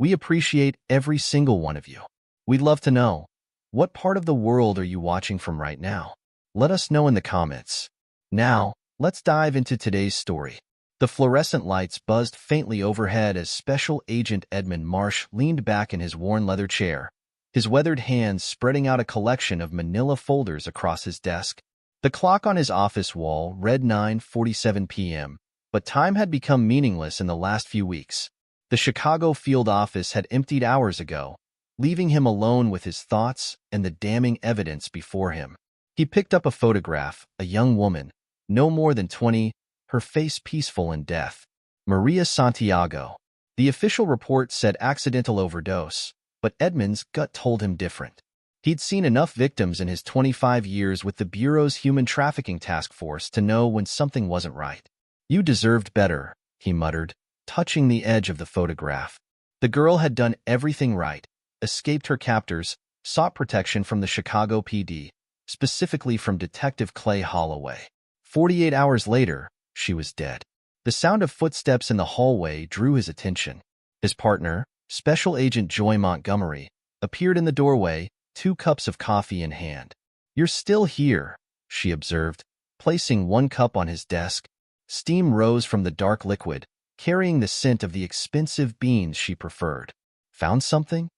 We appreciate every single one of you. We'd love to know, what part of the world are you watching from right now? Let us know in the comments. Now, let's dive into today's story. The fluorescent lights buzzed faintly overhead as Special Agent Edmund Marsh leaned back in his worn leather chair, his weathered hands spreading out a collection of manila folders across his desk. The clock on his office wall read 9:47 p.m., but time had become meaningless in the last few weeks. The Chicago field office had emptied hours ago, leaving him alone with his thoughts and the damning evidence before him. He picked up a photograph, a young woman, no more than 20, her face peaceful in death. Maria Santiago. The official report said accidental overdose, but Edmund's gut told him different. He'd seen enough victims in his 25 years with the Bureau's Human Trafficking Task Force to know when something wasn't right. "You deserved better," he muttered, touching the edge of the photograph. The girl had done everything right, escaped her captors, sought protection from the Chicago PD, specifically from Detective Clay Holloway. 48 hours later, she was dead. The sound of footsteps in the hallway drew his attention. His partner, Special Agent Joy Montgomery, appeared in the doorway, 2 cups of coffee in hand. "You're still here," she observed, placing 1 cup on his desk. Steam rose from the dark liquid, carrying the scent of the expensive beans she preferred. "Found something?"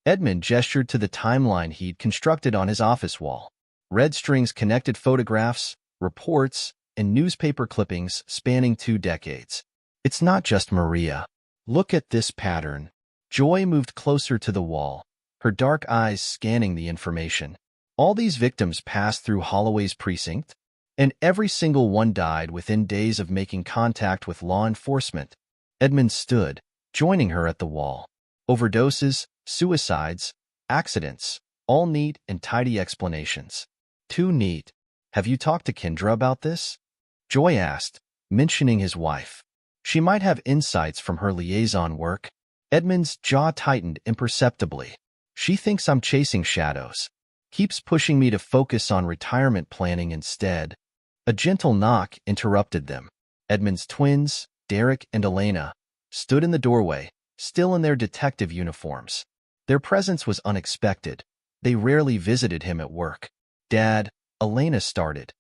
Edmund gestured to the timeline he'd constructed on his office wall. Red strings connected photographs, reports, and newspaper clippings spanning 2 decades. "It's not just Maria. Look at this pattern." Joy moved closer to the wall, her dark eyes scanning the information. All these victims passed through Holloway's precinct, and every single one died within days of making contact with law enforcement. Edmund stood, joining her at the wall. Overdoses, suicides, accidents, all neat and tidy explanations. "Too neat. Have you talked to Kendra about this?" Joy asked, mentioning his wife. "She might have insights from her liaison work." Edmund's jaw tightened imperceptibly. "She thinks I'm chasing shadows. Keeps pushing me to focus on retirement planning instead." A gentle knock interrupted them. Edmund's twins, Derek and Elena, stood in the doorway, still in their detective uniforms. Their presence was unexpected. They rarely visited him at work. "Dad," Elena started,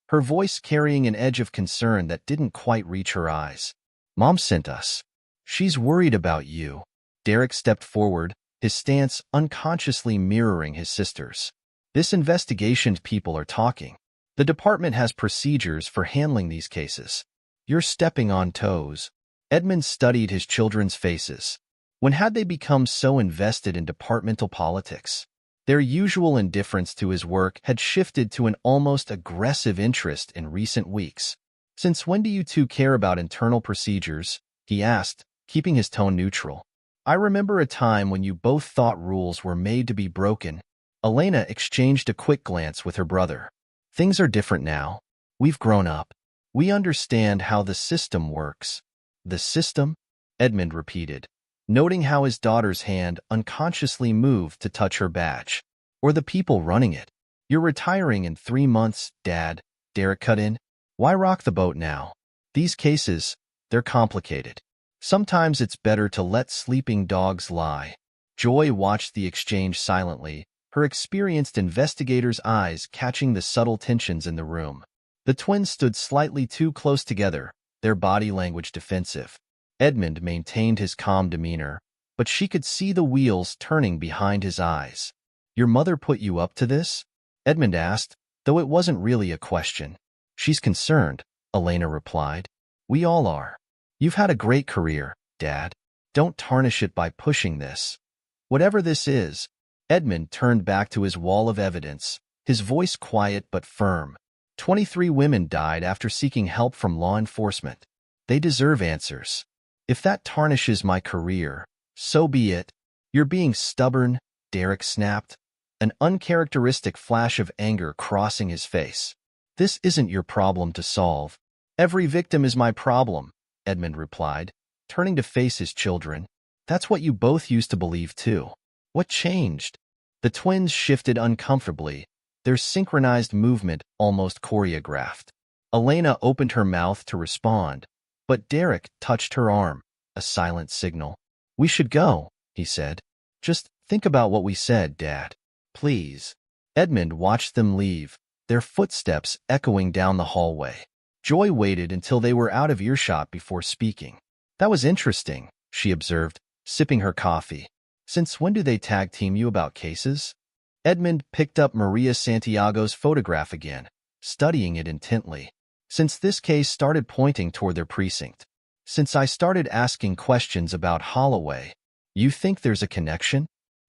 her voice carrying an edge of concern that didn't quite reach her eyes. "Mom sent us. She's worried about you." Derek stepped forward, his stance unconsciously mirroring his sister's. "This investigation, people are talking. The department has procedures for handling these cases. You're stepping on toes." Edmund studied his children's faces. When had they become so invested in departmental politics? Their usual indifference to his work had shifted to an almost aggressive interest in recent weeks. "Since when do you two care about internal procedures?" he asked, keeping his tone neutral. "I remember a time when you both thought rules were made to be broken." Elena exchanged a quick glance with her brother. "Things are different now. We've grown up. We understand how the system works." "The system?" Edmund repeated, noting how his daughter's hand unconsciously moved to touch her badge. "Or the people running it." "You're retiring in 3 months, Dad," Derek cut in. "Why rock the boat now? These cases, they're complicated. Sometimes it's better to let sleeping dogs lie." Joy watched the exchange silently, her experienced investigator's eyes catching the subtle tensions in the room. The twins stood slightly too close together, their body language defensive. Edmund maintained his calm demeanor, but she could see the wheels turning behind his eyes. "Your mother put you up to this?" Edmund asked, though it wasn't really a question. "She's concerned," Elena replied. "We all are. You've had a great career, Dad. Don't tarnish it by pushing this. Whatever this is." Edmund turned back to his wall of evidence, his voice quiet but firm. 23 women died after seeking help from law enforcement. They deserve answers. If that tarnishes my career, so be it. "You're being stubborn," Derek snapped, an uncharacteristic flash of anger crossing his face. "This isn't your problem to solve." "Every victim is my problem," Edmund replied, turning to face his children. "That's what you both used to believe too. What changed?" The twins shifted uncomfortably, their synchronized movement almost choreographed. Elena opened her mouth to respond, but Derek touched her arm, a silent signal. "We should go," he said. Just think about what we said, Dad. Please. Edmund watched them leave, their footsteps echoing down the hallway. Joy waited until they were out of earshot before speaking. That was interesting, she observed, sipping her coffee. Since when do they tag team you about cases? Edmund picked up Maria Santiago's photograph again, studying it intently. Since this case started pointing toward their precinct. Since I started asking questions about Holloway. You think there's a connection?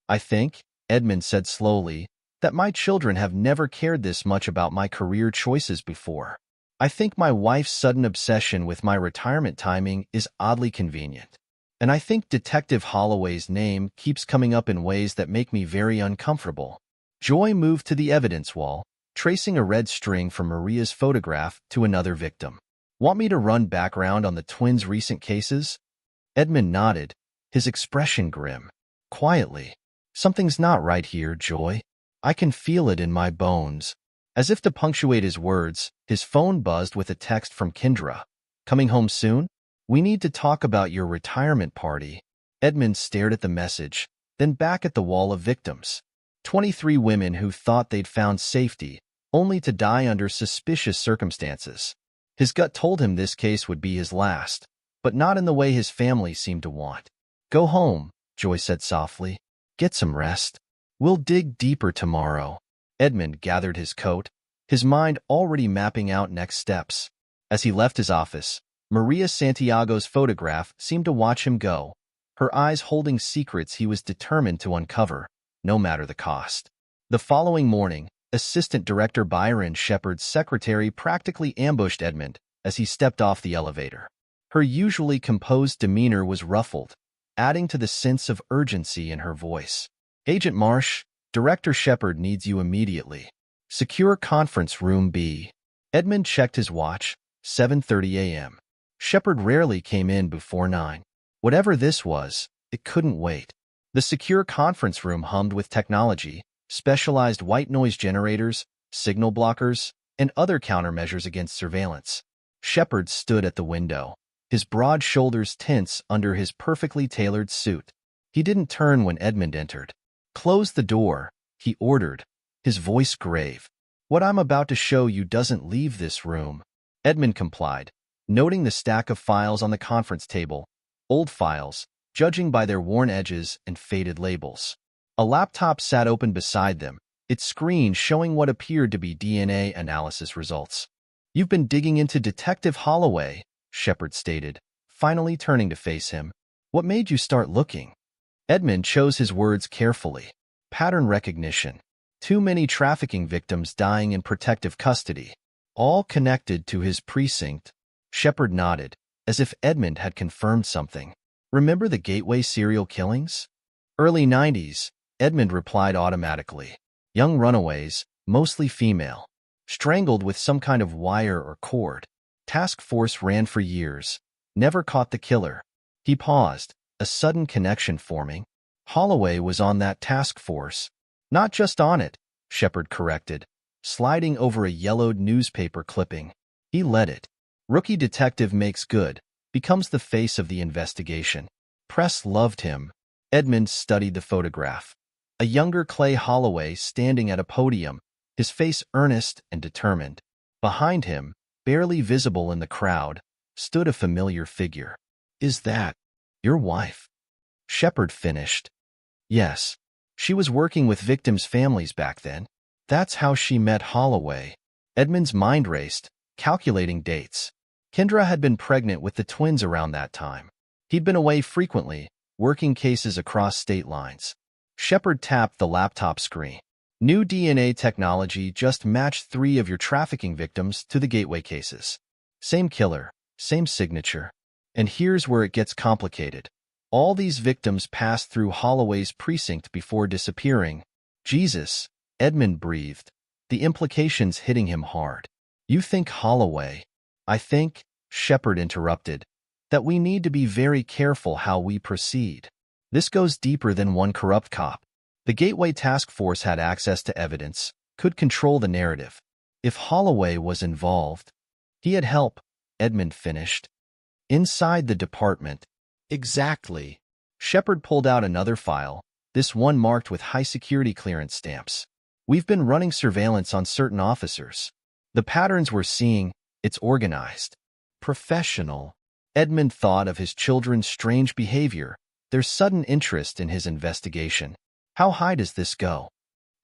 I think, Edmund said slowly, that my children have never cared this much about my career choices before. I think my wife's sudden obsession with my retirement timing is oddly convenient. And I think Detective Holloway's name keeps coming up in ways that make me very uncomfortable. Joy moved to the evidence wall, tracing a red string from Maria's photograph to another victim. Want me to run background on the twins' recent cases? Edmund nodded, his expression grim. Quietly. Something's not right here, Joy. I can feel it in my bones. As if to punctuate his words, his phone buzzed with a text from Kendra. Coming home soon? We need to talk about your retirement party. Edmund stared at the message, then back at the wall of victims. 23 women who thought they'd found safety, only to die under suspicious circumstances. His gut told him this case would be his last, but not in the way his family seemed to want. Go home, Joy said softly. Get some rest. We'll dig deeper tomorrow. Edmund gathered his coat, his mind already mapping out next steps. As he left his office, Maria Santiago's photograph seemed to watch him go, her eyes holding secrets he was determined to uncover, no matter the cost. The following morning, Assistant Director Byron Shepard's secretary practically ambushed Edmund as he stepped off the elevator. Her usually composed demeanor was ruffled, adding to the sense of urgency in her voice. Agent Marsh, Director Shepard needs you immediately. Secure conference room B. Edmund checked his watch, 7:30 a.m. Shepard rarely came in before 9. Whatever this was, it couldn't wait. The secure conference room hummed with technology, specialized white noise generators, signal blockers, and other countermeasures against surveillance. Shepard stood at the window, his broad shoulders tense under his perfectly tailored suit. He didn't turn when Edmund entered. Close the door, he ordered, his voice grave. What I'm about to show you doesn't leave this room. Edmund complied, noting the stack of files on the conference table, old files, judging by their worn edges and faded labels. A laptop sat open beside them, its screen showing what appeared to be DNA analysis results. You've been digging into Detective Holloway, Shepard stated, finally turning to face him. What made you start looking? Edmund chose his words carefully. Pattern recognition. Too many trafficking victims dying in protective custody. All connected to his precinct. Shepard nodded, as if Edmund had confirmed something. Remember the Gateway serial killings? Early 90s, Edmund replied automatically. Young runaways, mostly female. Strangled with some kind of wire or cord. Task force ran for years. Never caught the killer. He paused, a sudden connection forming. Holloway was on that task force. Not just on it, Shepard corrected, sliding over a yellowed newspaper clipping. He led it. Rookie detective makes good, becomes the face of the investigation. Press loved him. Edmund studied the photograph. A younger Clay Holloway standing at a podium, his face earnest and determined. Behind him, barely visible in the crowd, stood a familiar figure. Is that your wife? Shepard finished. Yes. She was working with victims' families back then. That's how she met Holloway. Edmund's mind raced, calculating dates. Kendra had been pregnant with the twins around that time. He'd been away frequently, working cases across state lines. Shepard tapped the laptop screen. New DNA technology just matched 3 of your trafficking victims to the Gateway cases. Same killer, same signature. And here's where it gets complicated. All these victims passed through Holloway's precinct before disappearing. Jesus, Edmund breathed, the implications hitting him hard. You think Holloway? I think, Shepard interrupted, that we need to be very careful how we proceed. This goes deeper than one corrupt cop. The Gateway Task Force had access to evidence, could control the narrative. If Holloway was involved, he had help, Edmund finished. Inside the department. Exactly. Shepard pulled out another file, this one marked with high security clearance stamps. We've been running surveillance on certain officers. The patterns we're seeing, it's organized. Professional. Edmund thought of his children's strange behavior, their sudden interest in his investigation. How high does this go?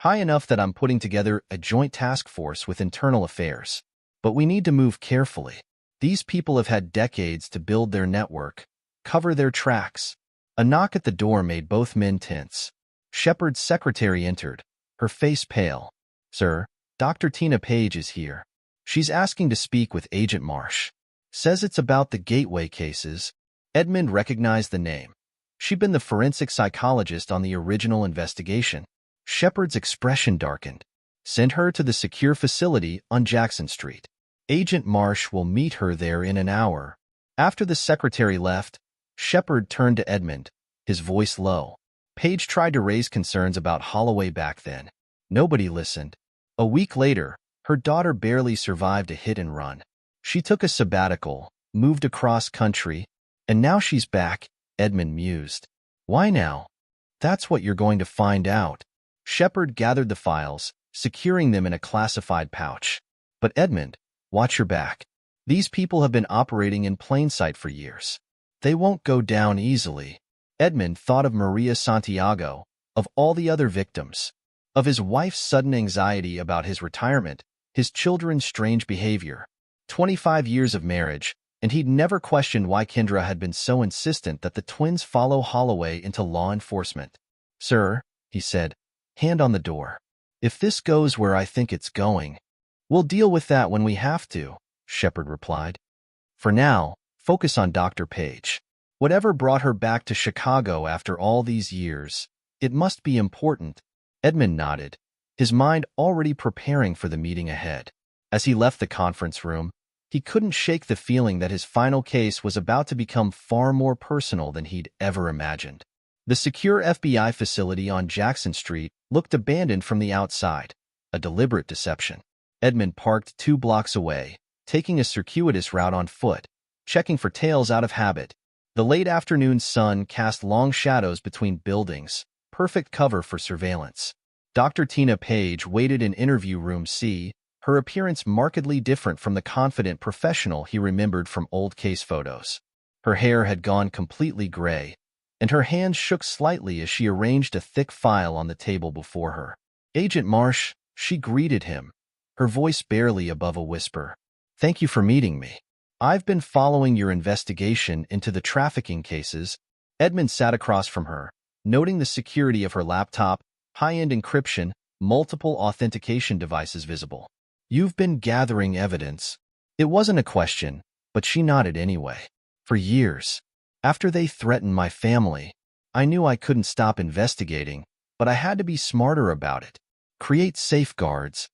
High enough that I'm putting together a joint task force with internal affairs. But we need to move carefully. These people have had decades to build their network, cover their tracks. A knock at the door made both men tense. Shepard's secretary entered, her face pale. Sir, Dr. Tina Page is here. She's asking to speak with Agent Marsh. Says it's about the Gateway cases. Edmund recognized the name. She'd been the forensic psychologist on the original investigation. Shepard's expression darkened. Send her to the secure facility on Jackson Street. Agent Marsh will meet her there in an hour. After the secretary left, Shepard turned to Edmund, his voice low. Page tried to raise concerns about Holloway back then. Nobody listened. A week later, her daughter barely survived a hit and run. She took a sabbatical, moved across country, and now she's back, Edmund mused. Why now? That's what you're going to find out. Shepard gathered the files, securing them in a classified pouch. But Edmund, watch your back. These people have been operating in plain sight for years. They won't go down easily. Edmund thought of Maria Santiago, of all the other victims, of his wife's sudden anxiety about his retirement, his children's strange behavior. 25 years of marriage, and he'd never questioned why Kendra had been so insistent that the twins follow Holloway into law enforcement. Sir, he said, hand on the door. If this goes where I think it's going, we'll deal with that when we have to, Shepard replied. For now, focus on Dr. Page. Whatever brought her back to Chicago after all these years, it must be important. Edmund nodded, his mind already preparing for the meeting ahead. As he left the conference room, he couldn't shake the feeling that his final case was about to become far more personal than he'd ever imagined. The secure FBI facility on Jackson Street looked abandoned from the outside, a deliberate deception. Edmund parked 2 blocks away, taking a circuitous route on foot, checking for tails out of habit. The late afternoon sun cast long shadows between buildings, perfect cover for surveillance. Dr. Tina Page waited in interview room C, her appearance markedly different from the confident professional he remembered from old case photos. Her hair had gone completely gray, and her hands shook slightly as she arranged a thick file on the table before her. Agent Marsh, she greeted him, her voice barely above a whisper. Thank you for meeting me. I've been following your investigation into the trafficking cases. Edmund sat across from her, noting the security of her laptop, high-end encryption, multiple authentication devices visible. You've been gathering evidence. It wasn't a question, but she nodded anyway. For years. After they threatened my family, I knew I couldn't stop investigating, but I had to be smarter about it. Create safeguards.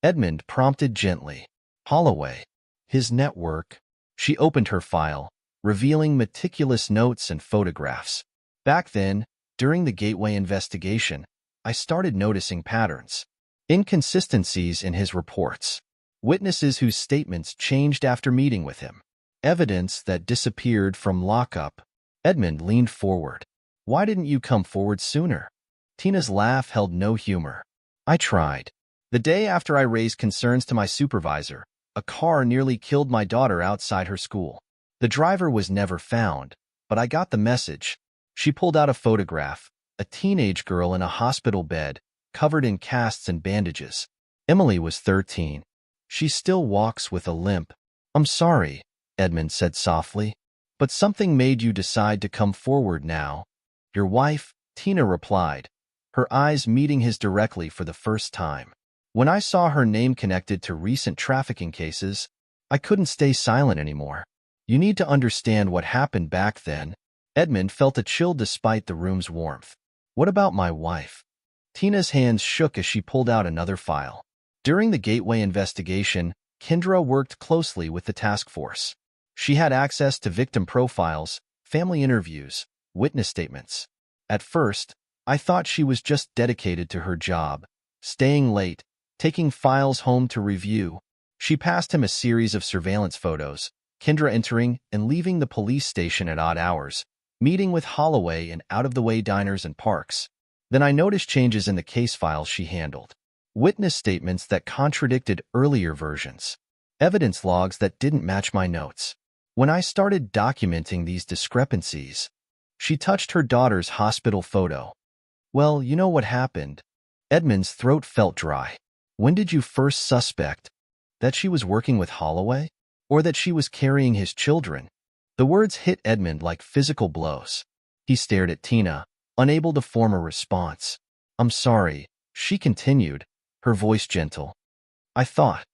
Edmund prompted gently. Holloway. His network. She opened her file, revealing meticulous notes and photographs. Back then, during the Gateway investigation, I started noticing patterns. Inconsistencies in his reports. Witnesses whose statements changed after meeting with him. Evidence that disappeared from lockup. Edmund leaned forward. Why didn't you come forward sooner? Tina's laugh held no humor. I tried. The day after I raised concerns to my supervisor, a car nearly killed my daughter outside her school. The driver was never found, but I got the message. She pulled out a photograph, a teenage girl in a hospital bed, covered in casts and bandages. Emily was 13. She still walks with a limp. I'm sorry, Edmund said softly, but something made you decide to come forward now. Your wife, Tina replied, her eyes meeting his directly for the first time. When I saw her name connected to recent trafficking cases, I couldn't stay silent anymore. You need to understand what happened back then. Edmund felt a chill despite the room's warmth. What about my wife? Tina's hands shook as she pulled out another file. During the Gateway investigation, Kendra worked closely with the task force. She had access to victim profiles, family interviews, witness statements. At first, I thought she was just dedicated to her job, staying late, taking files home to review. She passed him a series of surveillance photos, Kendra entering and leaving the police station at odd hours, meeting with Holloway in out-of-the-way diners and parks. Then I noticed changes in the case files she handled. Witness statements that contradicted earlier versions. Evidence logs that didn't match my notes. When I started documenting these discrepancies, she touched her daughter's hospital photo. Well, you know what happened? Edmund's throat felt dry. When did you first suspect that she was working with Holloway? Or that she was carrying his children? The words hit Edmund like physical blows. He stared at Tina, unable to form a response. I'm sorry, she continued, her voice gentle. I thought,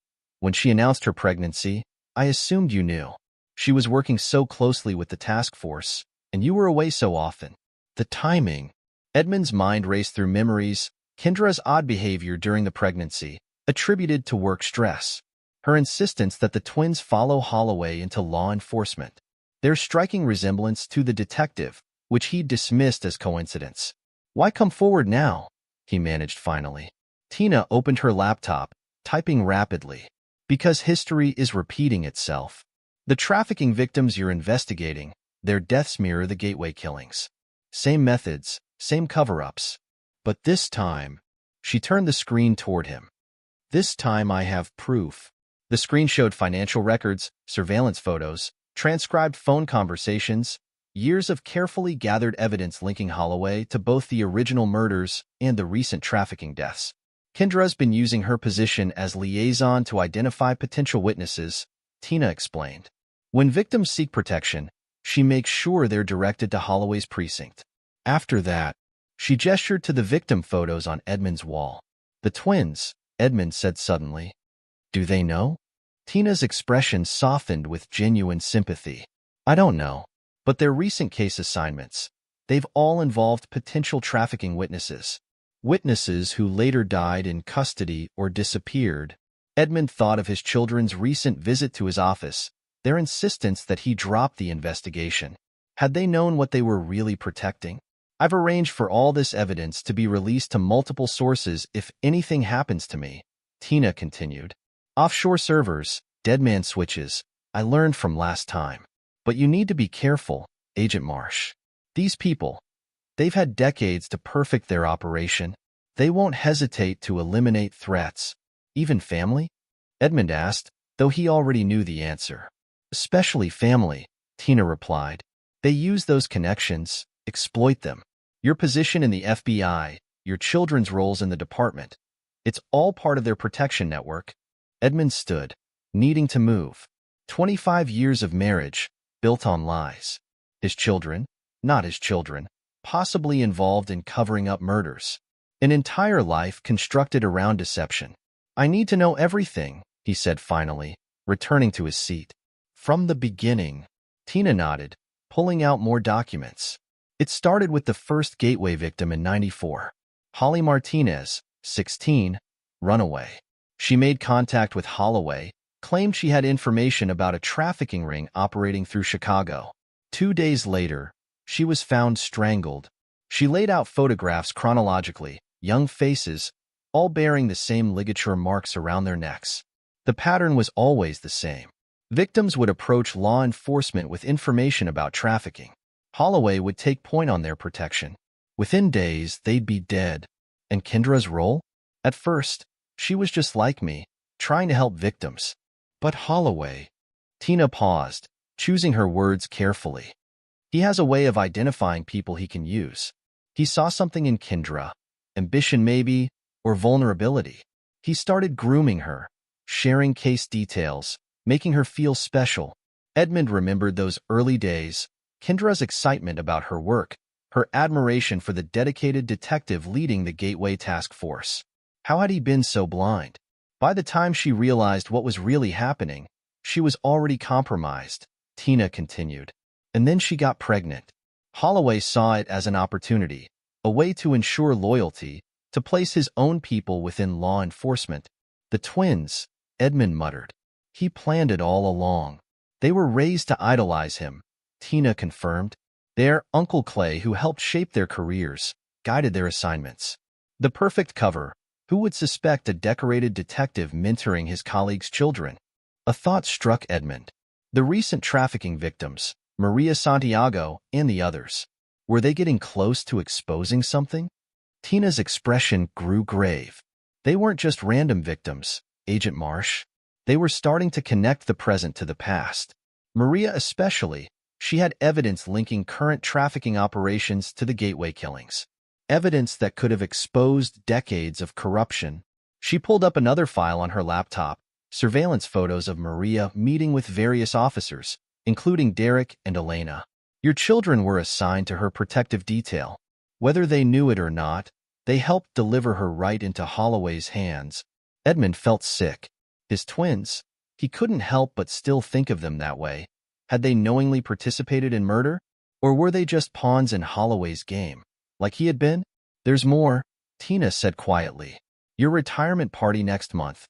when she announced her pregnancy, I assumed you knew. She was working so closely with the task force, and you were away so often. The timing. Edmund's mind raced through memories, Kendra's odd behavior during the pregnancy, attributed to work stress. Her insistence that the twins follow Holloway into law enforcement. Their striking resemblance to the detective, which he dismissed as coincidence. Why come forward now? He managed finally. Tina opened her laptop, typing rapidly. Because history is repeating itself. The trafficking victims you're investigating, their deaths mirror the Gateway killings. Same methods, same cover-ups. But this time, she turned the screen toward him. This time I have proof. The screen showed financial records, surveillance photos, transcribed phone conversations, years of carefully gathered evidence linking Holloway to both the original murders and the recent trafficking deaths. Kendra's been using her position as liaison to identify potential witnesses, Tina explained. When victims seek protection, she makes sure they're directed to Holloway's precinct. After that, she gestured to the victim photos on Edmund's wall. The twins, Edmund said suddenly. Do they know? Tina's expression softened with genuine sympathy. I don't know, but their recent case assignments, they've all involved potential trafficking witnesses. Witnesses who later died in custody or disappeared. Edmund thought of his children's recent visit to his office, their insistence that he drop the investigation. Had they known what they were really protecting? I've arranged for all this evidence to be released to multiple sources if anything happens to me, Tina continued. Offshore servers, deadman switches, I learned from last time. But you need to be careful, Agent Marsh. These people, they've had decades to perfect their operation. They won't hesitate to eliminate threats. Even family? Edmund asked, though he already knew the answer. Especially family, Tina replied. They use those connections, exploit them. Your position in the FBI, your children's roles in the department. It's all part of their protection network. Edmund stood, needing to move. 25 years of marriage, built on lies. His children, not his children, possibly involved in covering up murders. An entire life constructed around deception. I need to know everything, he said finally, returning to his seat. From the beginning, Tina nodded, pulling out more documents. It started with the first Gateway victim in '94. Holly Martinez, 16, runaway. She made contact with Holloway, claimed she had information about a trafficking ring operating through Chicago. 2 days later, she was found strangled. She laid out photographs chronologically, young faces, all bearing the same ligature marks around their necks. The pattern was always the same. Victims would approach law enforcement with information about trafficking. Holloway would take point on their protection. Within days, they'd be dead. And Kendra's role? At first, she was just like me, trying to help victims. But Holloway... Tina paused, choosing her words carefully. He has a way of identifying people he can use. He saw something in Kendra, ambition maybe, or vulnerability. He started grooming her, sharing case details, making her feel special. Edmund remembered those early days, Kendra's excitement about her work, her admiration for the dedicated detective leading the Gateway Task Force. How had he been so blind? By the time she realized what was really happening, she was already compromised, Tina continued. And then she got pregnant. Holloway saw it as an opportunity, a way to ensure loyalty, to place his own people within law enforcement. The twins, Edmund muttered. He planned it all along. They were raised to idolize him, Tina confirmed. Their Uncle Clay, who helped shape their careers, guided their assignments. The perfect cover. Who would suspect a decorated detective mentoring his colleagues' children? A thought struck Edmund. The recent trafficking victims, Maria Santiago, and the others. Were they getting close to exposing something? Tina's expression grew grave. They weren't just random victims, Agent Marsh. They were starting to connect the present to the past. Maria especially, she had evidence linking current trafficking operations to the Gateway killings. Evidence that could have exposed decades of corruption. She pulled up another file on her laptop, surveillance photos of Maria meeting with various officers, including Derek and Elena. Your children were assigned to her protective detail. Whether they knew it or not, they helped deliver her right into Holloway's hands. Edmund felt sick. His twins, he couldn't help but still think of them that way. Had they knowingly participated in murder? Or were they just pawns in Holloway's game, like he had been? There's more, Tina said quietly. Your retirement party next month.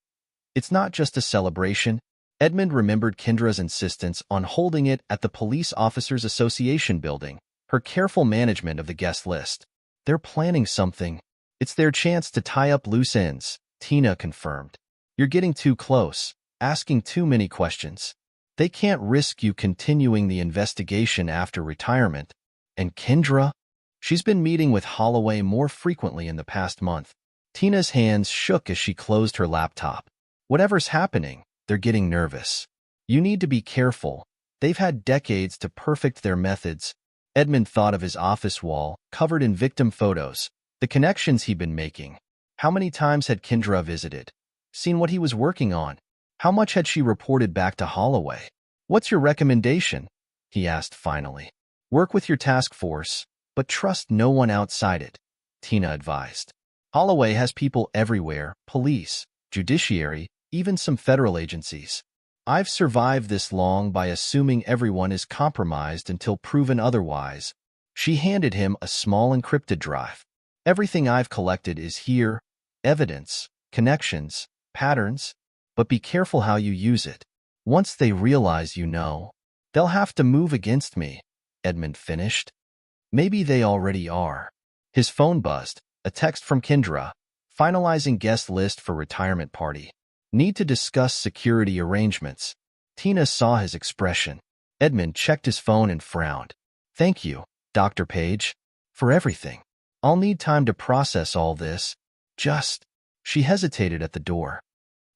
It's not just a celebration. Edmund remembered Kendra's insistence on holding it at the Police Officers Association building, her careful management of the guest list. They're planning something. It's their chance to tie up loose ends, Tina confirmed. You're getting too close, asking too many questions. They can't risk you continuing the investigation after retirement. And Kendra? She's been meeting with Holloway more frequently in the past month. Tina's hands shook as she closed her laptop. Whatever's happening, they're getting nervous. You need to be careful. They've had decades to perfect their methods. Edmund thought of his office wall, covered in victim photos, the connections he'd been making. How many times had Kendra visited? Seen what he was working on? How much had she reported back to Holloway? What's your recommendation? He asked finally. Work with your task force, but trust no one outside it, Tina advised. Holloway has people everywhere, police, judiciary, even some federal agencies. I've survived this long by assuming everyone is compromised until proven otherwise. She handed him a small encrypted drive. Everything I've collected is here, evidence, connections, patterns, but be careful how you use it. Once they realize you know, they'll have to move against me, Edmund finished. Maybe they already are. His phone buzzed, a text from Kendra, finalizing guest list for retirement party. Need to discuss security arrangements. Tina saw his expression. Edmund checked his phone and frowned. Thank you, Dr. Page, for everything. I'll need time to process all this. She hesitated at the door.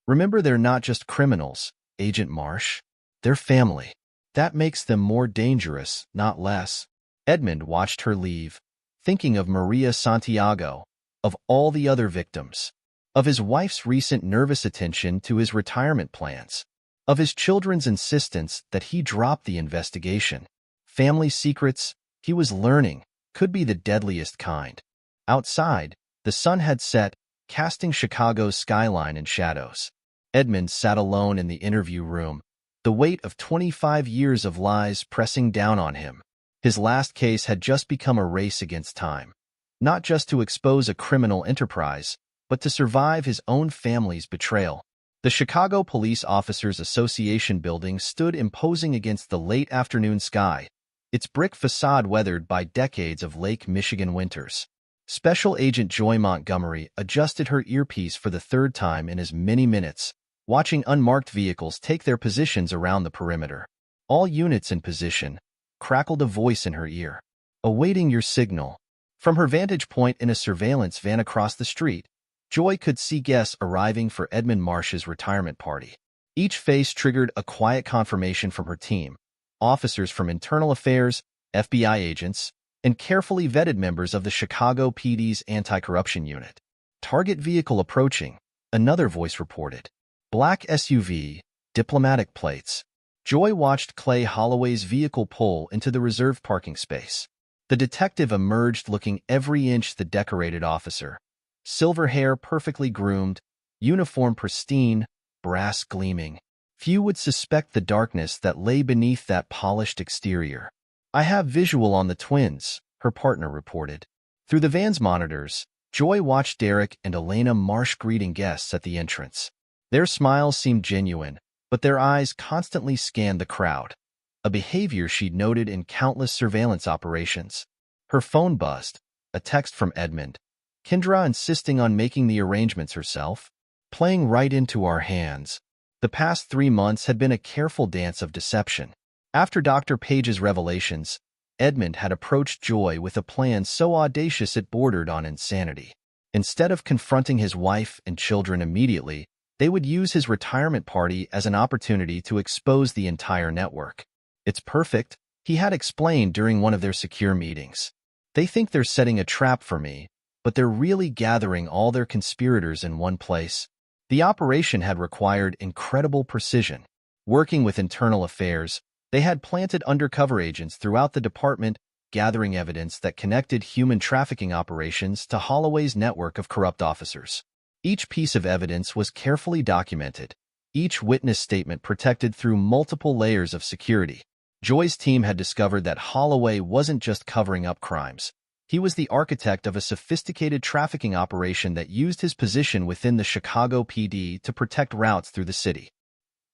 Remember, they're not just criminals, Agent Marsh. They're family. That makes them more dangerous, not less. Edmund watched her leave, thinking of Maria Santiago, of all the other victims, of his wife's recent nervous attention to his retirement plans, of his children's insistence that he drop the investigation. Family secrets, he was learning, could be the deadliest kind. Outside, the sun had set, casting Chicago's skyline in shadows. Edmund sat alone in the interview room, the weight of 25 years of lies pressing down on him. His last case had just become a race against time, not just to expose a criminal enterprise, but to survive his own family's betrayal. The Chicago Police Officers Association building stood imposing against the late afternoon sky, its brick facade weathered by decades of Lake Michigan winters. Special Agent Joy Montgomery adjusted her earpiece for the third time in as many minutes, watching unmarked vehicles take their positions around the perimeter. All units in position, crackled a voice in her ear. Awaiting your signal. From her vantage point in a surveillance van across the street, Joy could see guests arriving for Edmund Marsh's retirement party. Each face triggered a quiet confirmation from her team, officers from Internal Affairs, FBI agents, and carefully vetted members of the Chicago PD's anti-corruption unit. Target vehicle approaching, another voice reported. Black SUV, diplomatic plates. Joy watched Clay Holloway's vehicle pull into the reserved parking space. The detective emerged looking every inch the decorated officer. Silver hair perfectly groomed, uniform pristine, brass gleaming. Few would suspect the darkness that lay beneath that polished exterior. I have visual on the twins, her partner reported. Through the van's monitors, Joy watched Derek and Elena Marsh greeting guests at the entrance. Their smiles seemed genuine, but their eyes constantly scanned the crowd, a behavior she'd noted in countless surveillance operations. Her phone buzzed, a text from Edmund. Kendra insisting on making the arrangements herself, playing right into our hands. The past 3 months had been a careful dance of deception. After Dr. Page's revelations, Edmund had approached Joy with a plan so audacious it bordered on insanity. Instead of confronting his wife and children immediately, they would use his retirement party as an opportunity to expose the entire network. "It's perfect," he had explained during one of their secure meetings. "They think they're setting a trap for me, but they're really gathering all their conspirators in one place." The operation had required incredible precision. Working with internal affairs, they had planted undercover agents throughout the department, gathering evidence that connected human trafficking operations to Holloway's network of corrupt officers. Each piece of evidence was carefully documented, each witness statement protected through multiple layers of security. Joy's team had discovered that Holloway wasn't just covering up crimes. He was the architect of a sophisticated trafficking operation that used his position within the Chicago PD to protect routes through the city.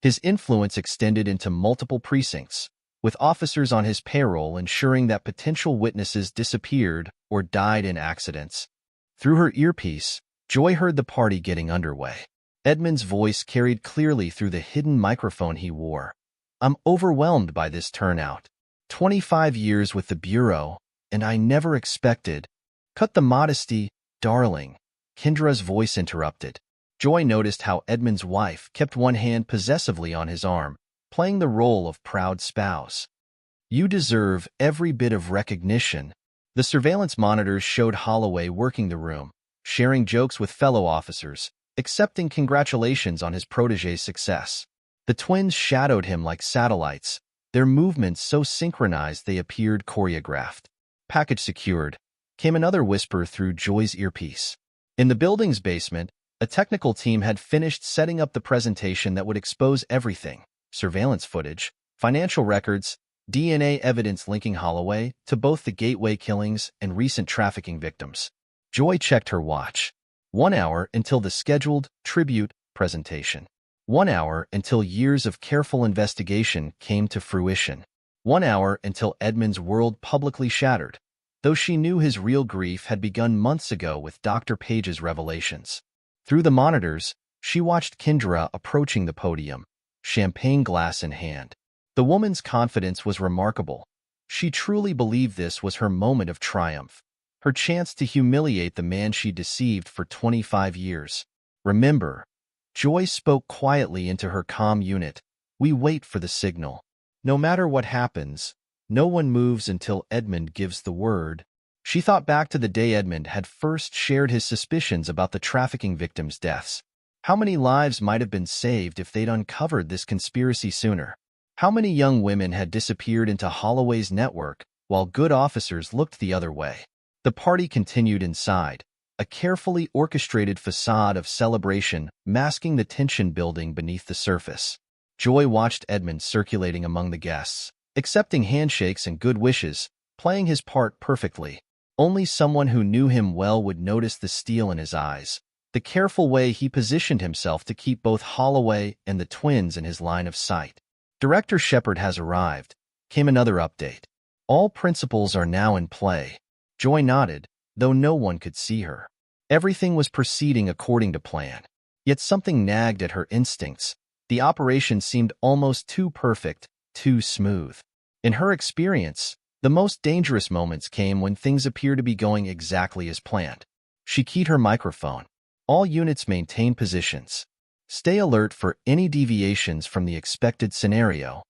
His influence extended into multiple precincts, with officers on his payroll ensuring that potential witnesses disappeared or died in accidents. Through her earpiece, Joy heard the party getting underway. Edmund's voice carried clearly through the hidden microphone he wore. "I'm overwhelmed by this turnout. 25 years with the Bureau, and I never expected—" "Cut the modesty, darling," Kendra's voice interrupted. Joy noticed how Edmund's wife kept one hand possessively on his arm, playing the role of proud spouse. "You deserve every bit of recognition." The surveillance monitors showed Holloway working the room, sharing jokes with fellow officers, accepting congratulations on his protégé's success. The twins shadowed him like satellites, their movements so synchronized they appeared choreographed. "Package secured," came another whisper through Joy's earpiece. In the building's basement, a technical team had finished setting up the presentation that would expose everything: surveillance footage, financial records, DNA evidence linking Holloway to both the Gateway killings and recent trafficking victims. Joy checked her watch. 1 hour until the scheduled tribute presentation. 1 hour until years of careful investigation came to fruition. 1 hour until Edmund's world publicly shattered, though she knew his real grief had begun months ago with Dr. Page's revelations. Through the monitors, she watched Kendra approaching the podium, champagne glass in hand. The woman's confidence was remarkable. She truly believed this was her moment of triumph, her chance to humiliate the man she deceived for 25 years. "Remember," Joy spoke quietly into her comm unit, "we wait for the signal. No matter what happens, no one moves until Edmund gives the word." She thought back to the day Edmund had first shared his suspicions about the trafficking victims' deaths. How many lives might have been saved if they'd uncovered this conspiracy sooner? How many young women had disappeared into Holloway's network while good officers looked the other way? The party continued inside, a carefully orchestrated facade of celebration masking the tension building beneath the surface. Joy watched Edmund circulating among the guests, accepting handshakes and good wishes, playing his part perfectly. Only someone who knew him well would notice the steel in his eyes, the careful way he positioned himself to keep both Holloway and the twins in his line of sight. "Director Shepard has arrived," came another update. "All principals are now in play." Joy nodded, though no one could see her. Everything was proceeding according to plan. Yet something nagged at her instincts. The operation seemed almost too perfect, too smooth. In her experience, the most dangerous moments came when things appear to be going exactly as planned. She keyed her microphone. "All units maintain positions. Stay alert for any deviations from the expected scenario."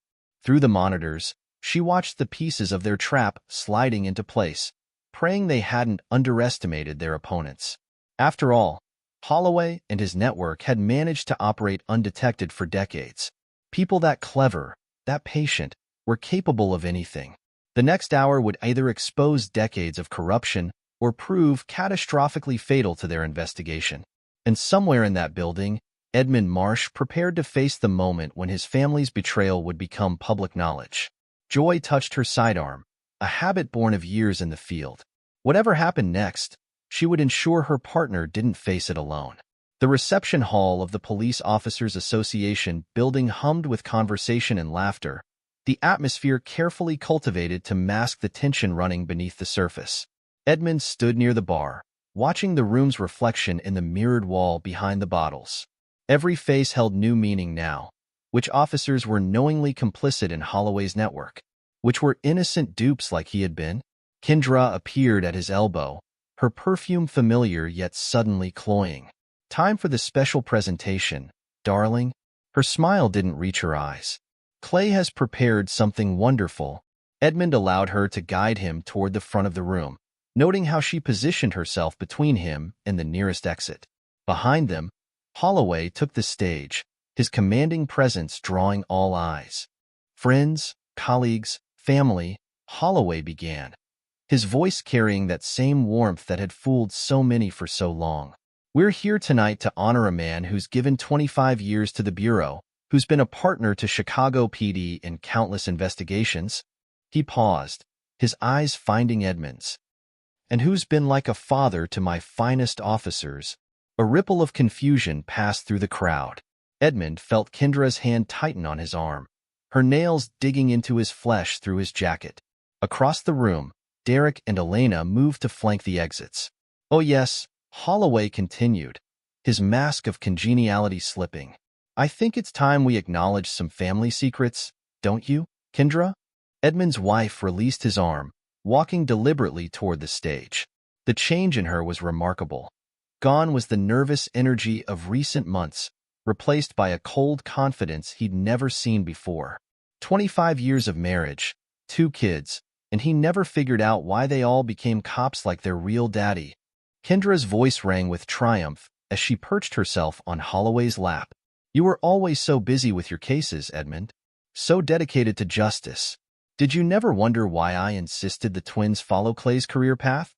Through the monitors, she watched the pieces of their trap sliding into place, praying they hadn't underestimated their opponents. After all, Holloway and his network had managed to operate undetected for decades. People that clever, that patient, were capable of anything. The next hour would either expose decades of corruption or prove catastrophically fatal to their investigation. And somewhere in that building, Edmund Marsh prepared to face the moment when his family's betrayal would become public knowledge. Joy touched her sidearm, a habit born of years in the field. Whatever happened next, she would ensure her partner didn't face it alone. The reception hall of the Police Officers Association building hummed with conversation and laughter, the atmosphere carefully cultivated to mask the tension running beneath the surface. Edmund stood near the bar, watching the room's reflection in the mirrored wall behind the bottles. Every face held new meaning now, which officers were knowingly complicit in Holloway's network, which were innocent dupes like he had been. Kendra appeared at his elbow, her perfume familiar yet suddenly cloying. Time for the special presentation, darling. Her smile didn't reach her eyes. Clay has prepared something wonderful. Edmund allowed her to guide him toward the front of the room, noting how she positioned herself between him and the nearest exit. Behind them, Holloway took the stage, his commanding presence drawing all eyes. Friends, colleagues, family, Holloway began, his voice carrying that same warmth that had fooled so many for so long. We're here tonight to honor a man who's given 25 years to the Bureau, who's been a partner to Chicago PD in countless investigations. He paused, his eyes finding Edmund's. And who's been like a father to my finest officers. A ripple of confusion passed through the crowd. Edmund felt Kendra's hand tighten on his arm, her nails digging into his flesh through his jacket. Across the room, Derek and Elena moved to flank the exits. Oh yes, Holloway continued, his mask of congeniality slipping. I think it's time we acknowledge some family secrets, don't you, Kendra? Edmund's wife released his arm, walking deliberately toward the stage. The change in her was remarkable. Gone was the nervous energy of recent months, replaced by a cold confidence he'd never seen before. 25 years of marriage, 2 kids, and he never figured out why they all became cops like their real daddy. Kendra's voice rang with triumph as she perched herself on Holloway's lap. You were always so busy with your cases, Edmund. So dedicated to justice. Did you never wonder why I insisted the twins follow Clay's career path?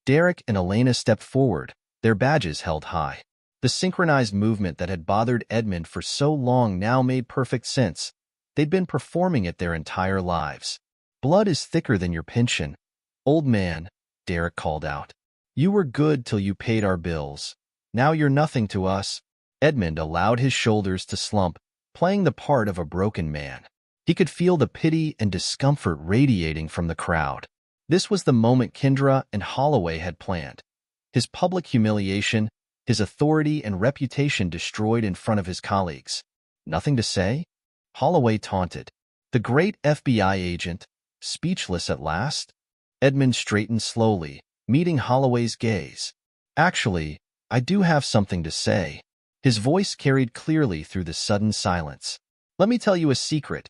Derek and Elena stepped forward, their badges held high. The synchronized movement that had bothered Edmund for so long now made perfect sense. They'd been performing it their entire lives. Blood is thicker than your pension. Old man, Derek called out. You were good till you paid our bills. Now you're nothing to us. Edmund allowed his shoulders to slump, playing the part of a broken man. He could feel the pity and discomfort radiating from the crowd. This was the moment Kendra and Holloway had planned. His public humiliation, his authority and reputation destroyed in front of his colleagues. Nothing to say? Holloway taunted. The great FBI agent, speechless at last? Edmund straightened slowly, meeting Holloway's gaze. Actually, I do have something to say. His voice carried clearly through the sudden silence. Let me tell you a secret.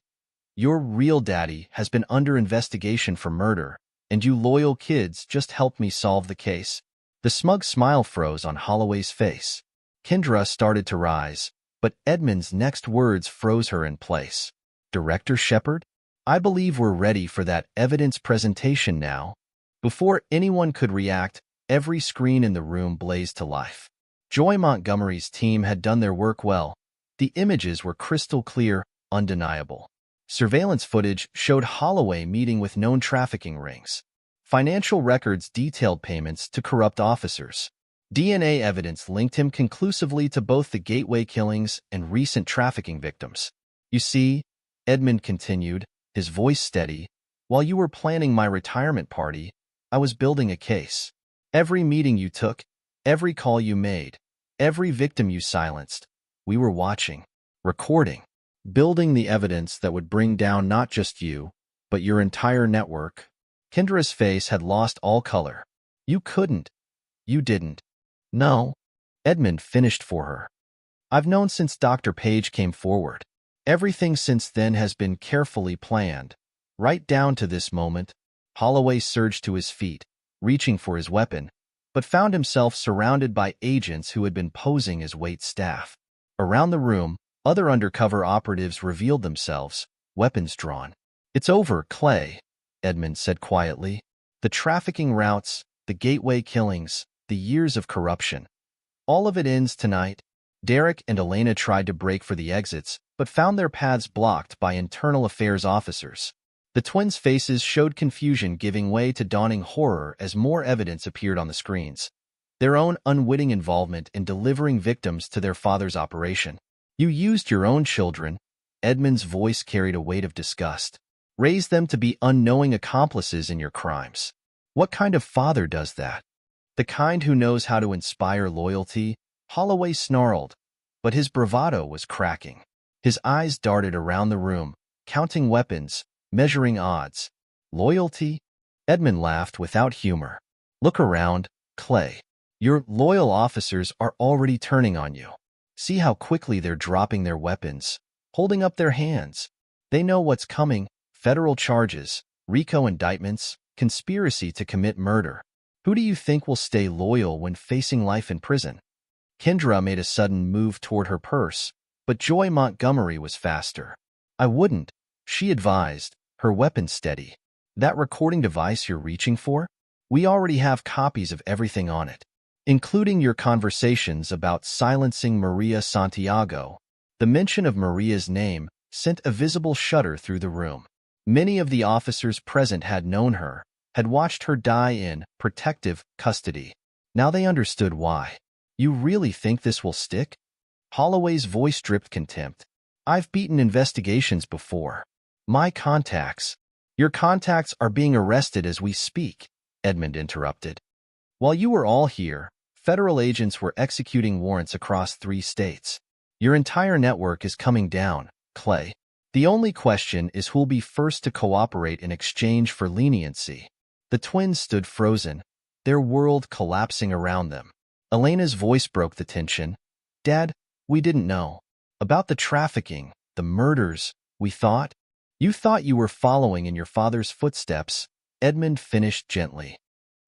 Your real daddy has been under investigation for murder, and you loyal kids just helped me solve the case. The smug smile froze on Holloway's face. Kendra started to rise, but Edmund's next words froze her in place. Director Shepard? I believe we're ready for that evidence presentation now. Before anyone could react, every screen in the room blazed to life. Joy Montgomery's team had done their work well. The images were crystal clear, undeniable. Surveillance footage showed Holloway meeting with known trafficking rings. Financial records detailed payments to corrupt officers. DNA evidence linked him conclusively to both the Gateway killings and recent trafficking victims. You see, Edmund continued, his voice steady, while you were planning my retirement party, I was building a case. Every meeting you took, every call you made, every victim you silenced, we were watching, recording, building the evidence that would bring down not just you, but your entire network. Kendra's face had lost all color. You couldn't. You didn't. No. Edmund finished for her. I've known since Dr. Page came forward. Everything since then has been carefully planned, right down to this moment. Holloway surged to his feet, reaching for his weapon, but found himself surrounded by agents who had been posing as wait staff. Around the room, other undercover operatives revealed themselves, weapons drawn. It's over, Clay, Edmund said quietly. The trafficking routes, the Gateway killings, the years of corruption. All of it ends tonight. Derek and Elena tried to break for the exits, but found their paths blocked by internal affairs officers. The twins' faces showed confusion giving way to dawning horror as more evidence appeared on the screens. Their own unwitting involvement in delivering victims to their father's operation. You used your own children, Edmund's voice carried a weight of disgust. Raised them to be unknowing accomplices in your crimes. What kind of father does that? The kind who knows how to inspire loyalty, Holloway snarled, but his bravado was cracking. His eyes darted around the room, counting weapons, measuring odds. Loyalty? Edmund laughed without humor. Look around, Clay. Your loyal officers are already turning on you. See how quickly they're dropping their weapons, holding up their hands. They know what's coming: federal charges, RICO indictments, conspiracy to commit murder. Who do you think will stay loyal when facing life in prison? Kendra made a sudden move toward her purse, but Joy Montgomery was faster. I wouldn't, she advised, her weapon steady. That recording device you're reaching for? We already have copies of everything on it, including your conversations about silencing Maria Santiago. The mention of Maria's name sent a visible shudder through the room. Many of the officers present had known her, had watched her die in protective custody. Now they understood why. You really think this will stick? Holloway's voice dripped contempt. I've beaten investigations before. My contacts. Your contacts are being arrested as we speak, Edmund interrupted. While you were all here, federal agents were executing warrants across 3 states. Your entire network is coming down, Clay. The only question is who'll be first to cooperate in exchange for leniency. The twins stood frozen, their world collapsing around them. Elena's voice broke the tension. Dad, we didn't know. About the trafficking, the murders, we thought. You thought you were following in your father's footsteps, Edmund finished gently.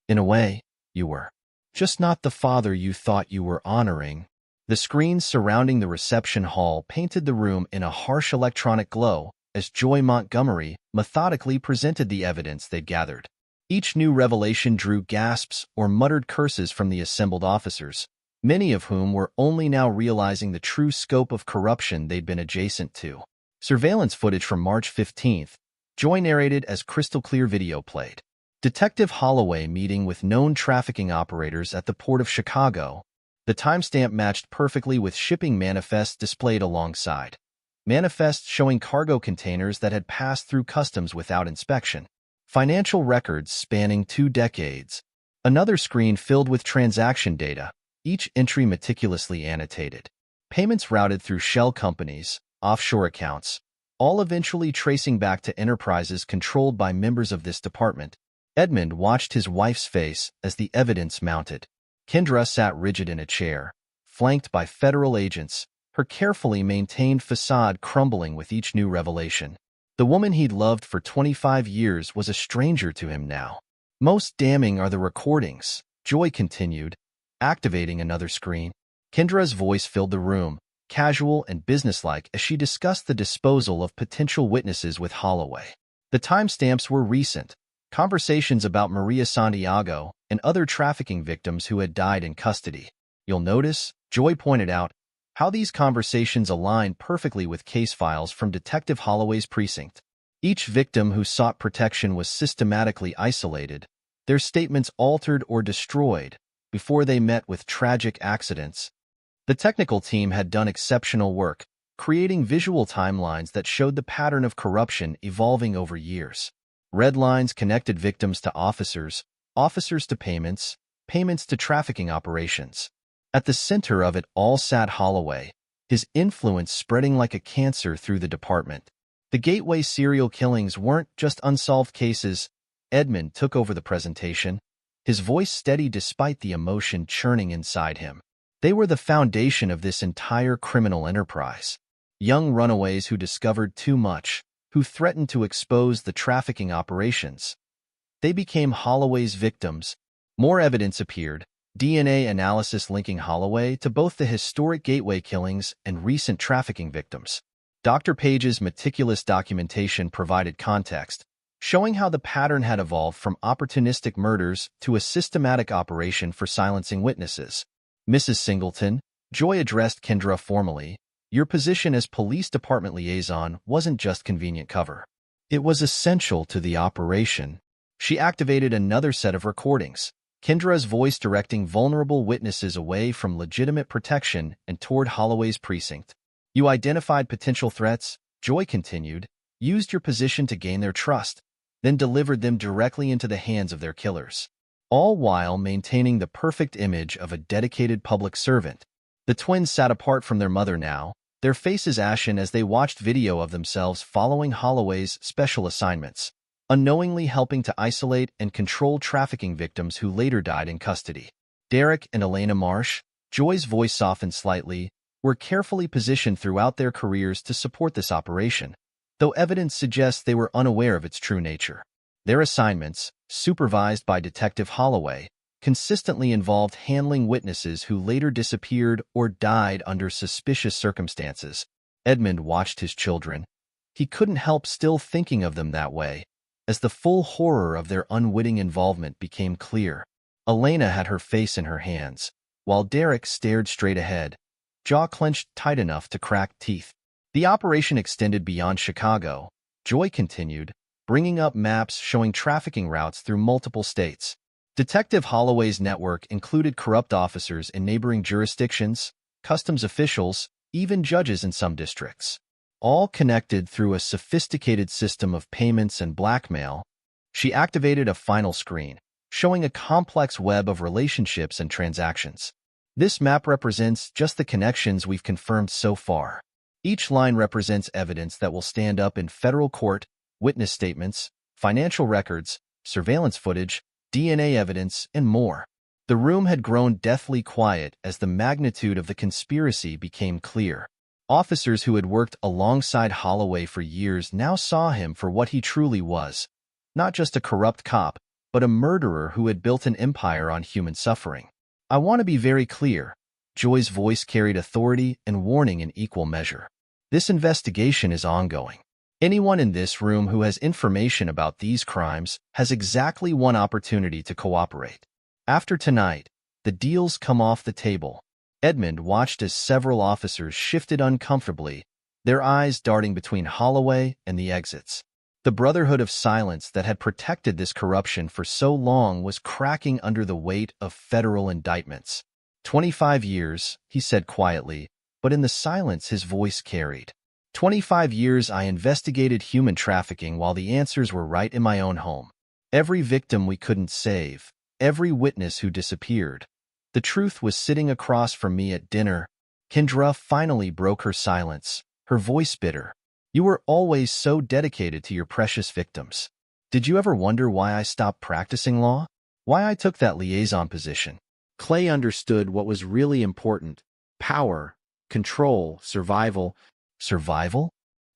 In a way, you were. Just not the father you thought you were honoring. The screens surrounding the reception hall painted the room in a harsh electronic glow as Joy Montgomery methodically presented the evidence they'd gathered. Each new revelation drew gasps or muttered curses from the assembled officers, many of whom were only now realizing the true scope of corruption they'd been adjacent to. Surveillance footage from March 15th, Joy narrated as crystal-clear video played. Detective Holloway meeting with known trafficking operators at the Port of Chicago. The timestamp matched perfectly with shipping manifests displayed alongside. Manifests showing cargo containers that had passed through customs without inspection. Financial records spanning 2 decades. Another screen filled with transaction data, each entry meticulously annotated. Payments routed through shell companies, offshore accounts, all eventually tracing back to enterprises controlled by members of this department. Edmund watched his wife's face as the evidence mounted. Kendra sat rigid in a chair, flanked by federal agents, her carefully maintained facade crumbling with each new revelation. The woman he'd loved for 25 years was a stranger to him now. Most damning are the recordings, Joy continued, activating another screen. Kendra's voice filled the room, casual and businesslike as she discussed the disposal of potential witnesses with Holloway. The timestamps were recent, conversations about Maria Santiago and other trafficking victims who had died in custody. You'll notice, Joy pointed out, how these conversations align perfectly with case files from Detective Holloway's precinct. Each victim who sought protection was systematically isolated, their statements altered or destroyed before they met with tragic accidents. The technical team had done exceptional work, creating visual timelines that showed the pattern of corruption evolving over years. Red lines connected victims to officers, officers to payments, payments to trafficking operations. At the center of it all sat Holloway, his influence spreading like a cancer through the department. The Gateway serial killings weren't just unsolved cases. Edmund took over the presentation, his voice steady despite the emotion churning inside him. They were the foundation of this entire criminal enterprise. Young runaways who discovered too much, who threatened to expose the trafficking operations. They became Holloway's victims. More evidence appeared, DNA analysis linking Holloway to both the historic Gateway killings and recent trafficking victims. Dr. Page's meticulous documentation provided context, showing how the pattern had evolved from opportunistic murders to a systematic operation for silencing witnesses. Mrs. Singleton, Joy addressed Kendra formally. Your position as police department liaison wasn't just convenient cover. It was essential to the operation. She activated another set of recordings, Kendra's voice directing vulnerable witnesses away from legitimate protection and toward Holloway's precinct. You identified potential threats, Joy continued, used your position to gain their trust, then delivered them directly into the hands of their killers, all while maintaining the perfect image of a dedicated public servant. The twins sat apart from their mother now, their faces ashen as they watched video of themselves following Holloway's special assignments, unknowingly helping to isolate and control trafficking victims who later died in custody. Derek and Elena Marsh, Joy's voice softened slightly, were carefully positioned throughout their careers to support this operation, though evidence suggests they were unaware of its true nature. Their assignments, supervised by Detective Holloway, consistently involved handling witnesses who later disappeared or died under suspicious circumstances. Edmund watched his children. He couldn't help still thinking of them that way, as the full horror of their unwitting involvement became clear. Elena had her face in her hands, while Derek stared straight ahead, jaw clenched tight enough to crack teeth. The operation extended beyond Chicago. Joy continued, bringing up maps showing trafficking routes through multiple states. Detective Holloway's network included corrupt officers in neighboring jurisdictions, customs officials, even judges in some districts, all connected through a sophisticated system of payments and blackmail. She activated a final screen, showing a complex web of relationships and transactions. This map represents just the connections we've confirmed so far. Each line represents evidence that will stand up in federal court: witness statements, financial records, surveillance footage, DNA evidence, and more. The room had grown deathly quiet as the magnitude of the conspiracy became clear. Officers who had worked alongside Holloway for years now saw him for what he truly was: not just a corrupt cop, but a murderer who had built an empire on human suffering. I want to be very clear. Joy's voice carried authority and warning in equal measure. This investigation is ongoing. Anyone in this room who has information about these crimes has exactly one opportunity to cooperate. After tonight, the deals come off the table. Edmund watched as several officers shifted uncomfortably, their eyes darting between Holloway and the exits. The brotherhood of silence that had protected this corruption for so long was cracking under the weight of federal indictments. 25 years, he said quietly, but in the silence his voice carried. 25 years I investigated human trafficking while the answers were right in my own home. Every victim we couldn't save, every witness who disappeared. The truth was sitting across from me at dinner. Kendra finally broke her silence, her voice bitter. You were always so dedicated to your precious victims. Did you ever wonder why I stopped practicing law? Why I took that liaison position? Clay understood what was really important: power, control, survival. Survival?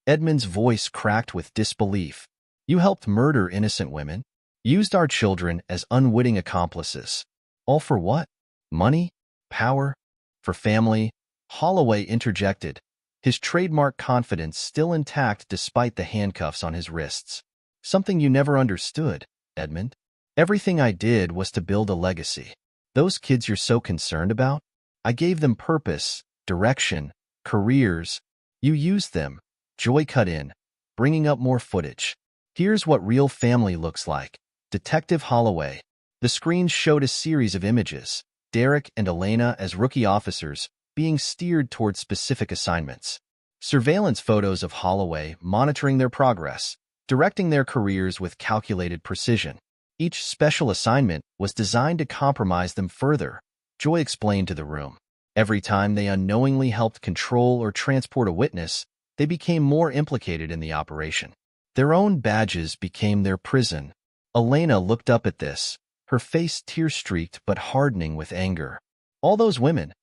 Edmund's voice cracked with disbelief. You helped murder innocent women, used our children as unwitting accomplices. All for what? Money? Power? For family? Holloway interjected, his trademark confidence still intact despite the handcuffs on his wrists. Something you never understood, Edmund. Everything I did was to build a legacy. Those kids you're so concerned about? I gave them purpose, direction, careers. You used them. Joy cut in, bringing up more footage. Here's what real family looks like. Detective Holloway. The screens showed a series of images, Derek and Elena as rookie officers being steered toward specific assignments. Surveillance photos of Holloway monitoring their progress, directing their careers with calculated precision. Each special assignment was designed to compromise them further, Joy explained to the room. Every time they unknowingly helped control or transport a witness, they became more implicated in the operation. Their own badges became their prison. Elena looked up at this, her face tear-streaked but hardening with anger. All those women,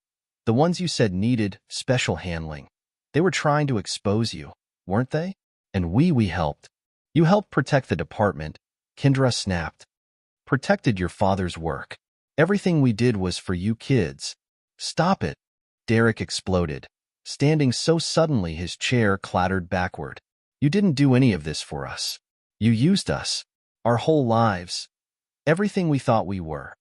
the ones you said needed special handling, they were trying to expose you, weren't they? And we helped. You helped protect the department, Kendra snapped. Protected your father's work. Everything we did was for you kids. Stop it, Derek exploded, standing so suddenly his chair clattered backward. You didn't do any of this for us. You used us. Our whole lives. Everything we thought we were.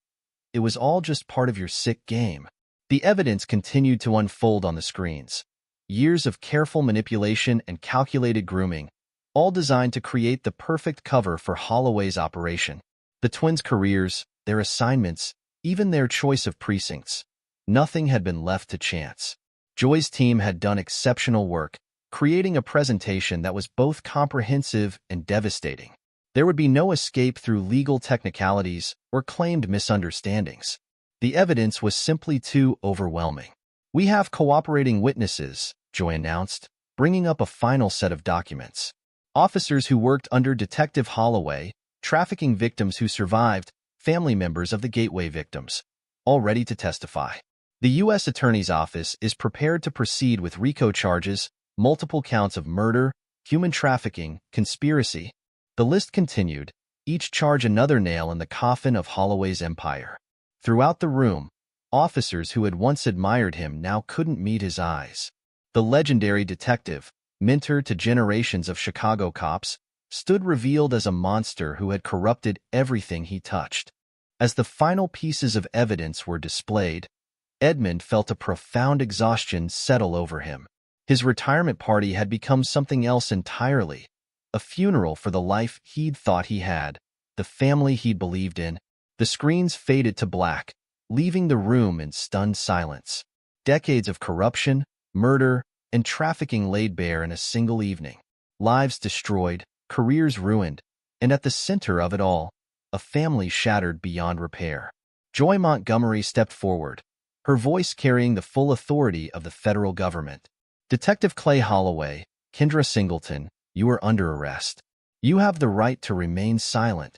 It was all just part of your sick game. The evidence continued to unfold on the screens. Years of careful manipulation and calculated grooming, all designed to create the perfect cover for Holloway's operation. The twins' careers, their assignments, even their choice of precincts. Nothing had been left to chance. Joy's team had done exceptional work, creating a presentation that was both comprehensive and devastating. There would be no escape through legal technicalities or claimed misunderstandings. The evidence was simply too overwhelming. We have cooperating witnesses, Joy announced, bringing up a final set of documents. Officers who worked under Detective Holloway, trafficking victims who survived, family members of the Gateway victims, all ready to testify. The U.S. Attorney's Office is prepared to proceed with RICO charges, multiple counts of murder, human trafficking, conspiracy. The list continued, each charge another nail in the coffin of Holloway's empire. Throughout the room, officers who had once admired him now couldn't meet his eyes. The legendary detective, mentor to generations of Chicago cops, stood revealed as a monster who had corrupted everything he touched. As the final pieces of evidence were displayed, Edmund felt a profound exhaustion settle over him. His retirement party had become something else entirely, a funeral for the life he'd thought he had, the family he'd believed in. The screens faded to black, leaving the room in stunned silence. Decades of corruption, murder, and trafficking laid bare in a single evening. Lives destroyed, careers ruined, and at the center of it all, a family shattered beyond repair. Joy Montgomery stepped forward, her voice carrying the full authority of the federal government. Detective Clay Holloway, Kendra Singleton, you are under arrest. You have the right to remain silent.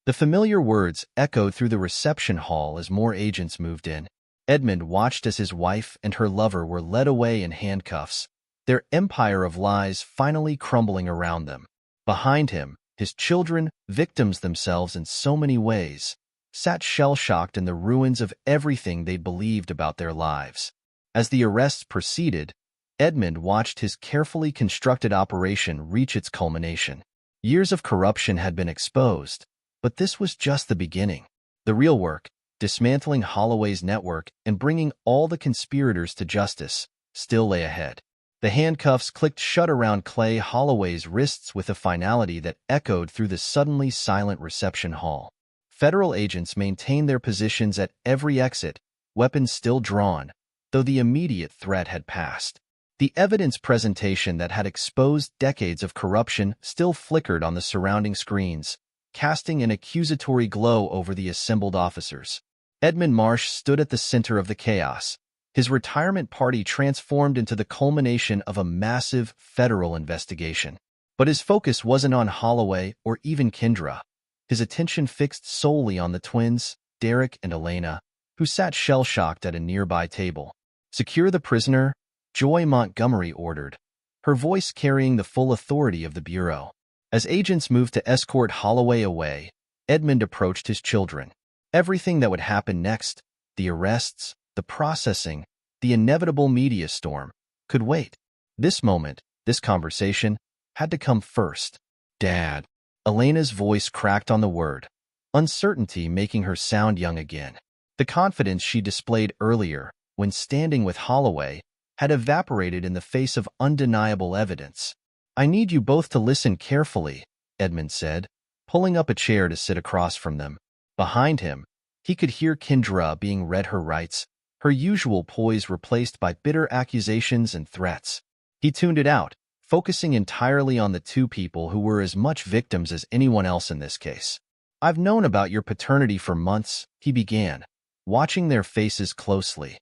The familiar words echoed through the reception hall as more agents moved in. Edmund watched as his wife and her lover were led away in handcuffs, their empire of lies finally crumbling around them. Behind him, his children, victims themselves in so many ways, sat shell-shocked in the ruins of everything they'd believed about their lives. As the arrests proceeded, Edmund watched his carefully constructed operation reach its culmination. Years of corruption had been exposed, but this was just the beginning. The real work, dismantling Holloway's network and bringing all the conspirators to justice, still lay ahead. The handcuffs clicked shut around Clay Holloway's wrists with a finality that echoed through the suddenly silent reception hall. Federal agents maintained their positions at every exit, weapons still drawn, though the immediate threat had passed. The evidence presentation that had exposed decades of corruption still flickered on the surrounding screens, casting an accusatory glow over the assembled officers. Edmund Marsh stood at the center of the chaos, his retirement party transformed into the culmination of a massive federal investigation. But his focus wasn't on Holloway or even Kendra. His attention fixed solely on the twins, Derek and Elena, who sat shell-shocked at a nearby table. "Secure the prisoner," Joy Montgomery ordered, her voice carrying the full authority of the Bureau. As agents moved to escort Holloway away, Edmund approached his children. Everything that would happen next, the arrests, the processing, the inevitable media storm, could wait. This moment, this conversation, had to come first. "Dad." Elena's voice cracked on the word, uncertainty making her sound young again. The confidence she displayed earlier, when standing with Holloway, had evaporated in the face of undeniable evidence. "I need you both to listen carefully," Edmund said, pulling up a chair to sit across from them. Behind him, he could hear Kendra being read her rights, her usual poise replaced by bitter accusations and threats. He tuned it out, focusing entirely on the two people who were as much victims as anyone else in this case. "I've known about your paternity for months," he began, watching their faces closely,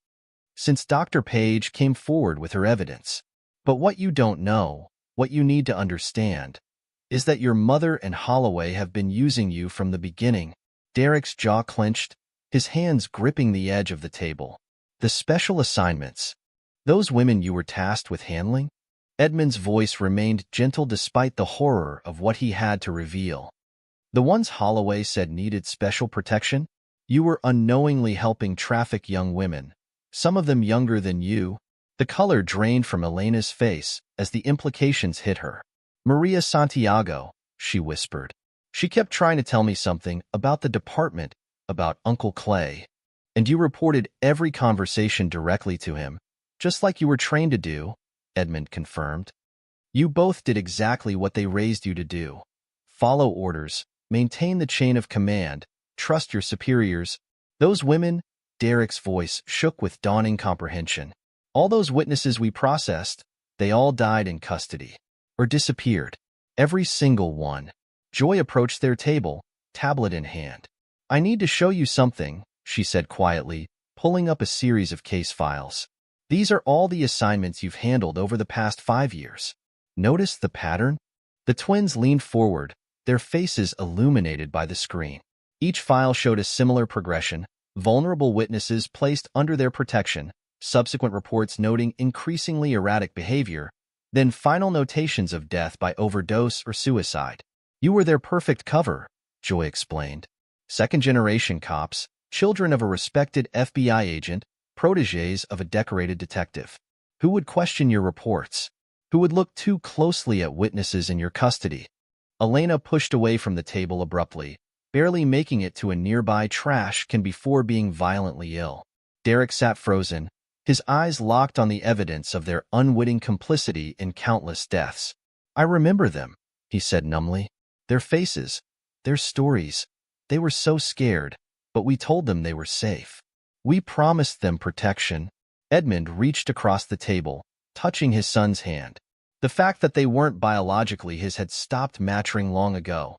"since Dr. Page came forward with her evidence. But what you don't know, what you need to understand, is that your mother and Holloway have been using you from the beginning." Derek's jaw clenched, his hands gripping the edge of the table. "The special assignments, those women you were tasked with handling?" Edmund's voice remained gentle despite the horror of what he had to reveal. "The ones Holloway said needed special protection? You were unknowingly helping traffic young women, some of them younger than you." The color drained from Elena's face as the implications hit her. "Maria Santiago," she whispered. "She kept trying to tell me something about the department, about Uncle Clay. And you reported every conversation directly to him, just like you were trained to do," Edmund confirmed. "You both did exactly what they raised you to do. Follow orders, maintain the chain of command, trust your superiors. Those women," Derek's voice shook with dawning comprehension. "All those witnesses we processed, they all died in custody. Or disappeared. Every single one." Joy approached their table, tablet in hand. "I need to show you something," she said quietly, pulling up a series of case files. These are all the assignments you've handled over the past 5 years. Notice the pattern? The twins leaned forward, their faces illuminated by the screen. Each file showed a similar progression: vulnerable witnesses placed under their protection, subsequent reports noting increasingly erratic behavior, then final notations of death by overdose or suicide. You were their perfect cover, Joy explained. Second-generation cops, children of a respected FBI agent, protégés of a decorated detective. Who would question your reports? Who would look too closely at witnesses in your custody? Elena pushed away from the table abruptly, barely making it to a nearby trash can before being violently ill. Derek sat frozen, his eyes locked on the evidence of their unwitting complicity in countless deaths. I remember them, he said numbly. Their faces, their stories. They were so scared, but we told them they were safe. We promised them protection. Edmund reached across the table, touching his son's hand. The fact that they weren't biologically his had stopped mattering long ago.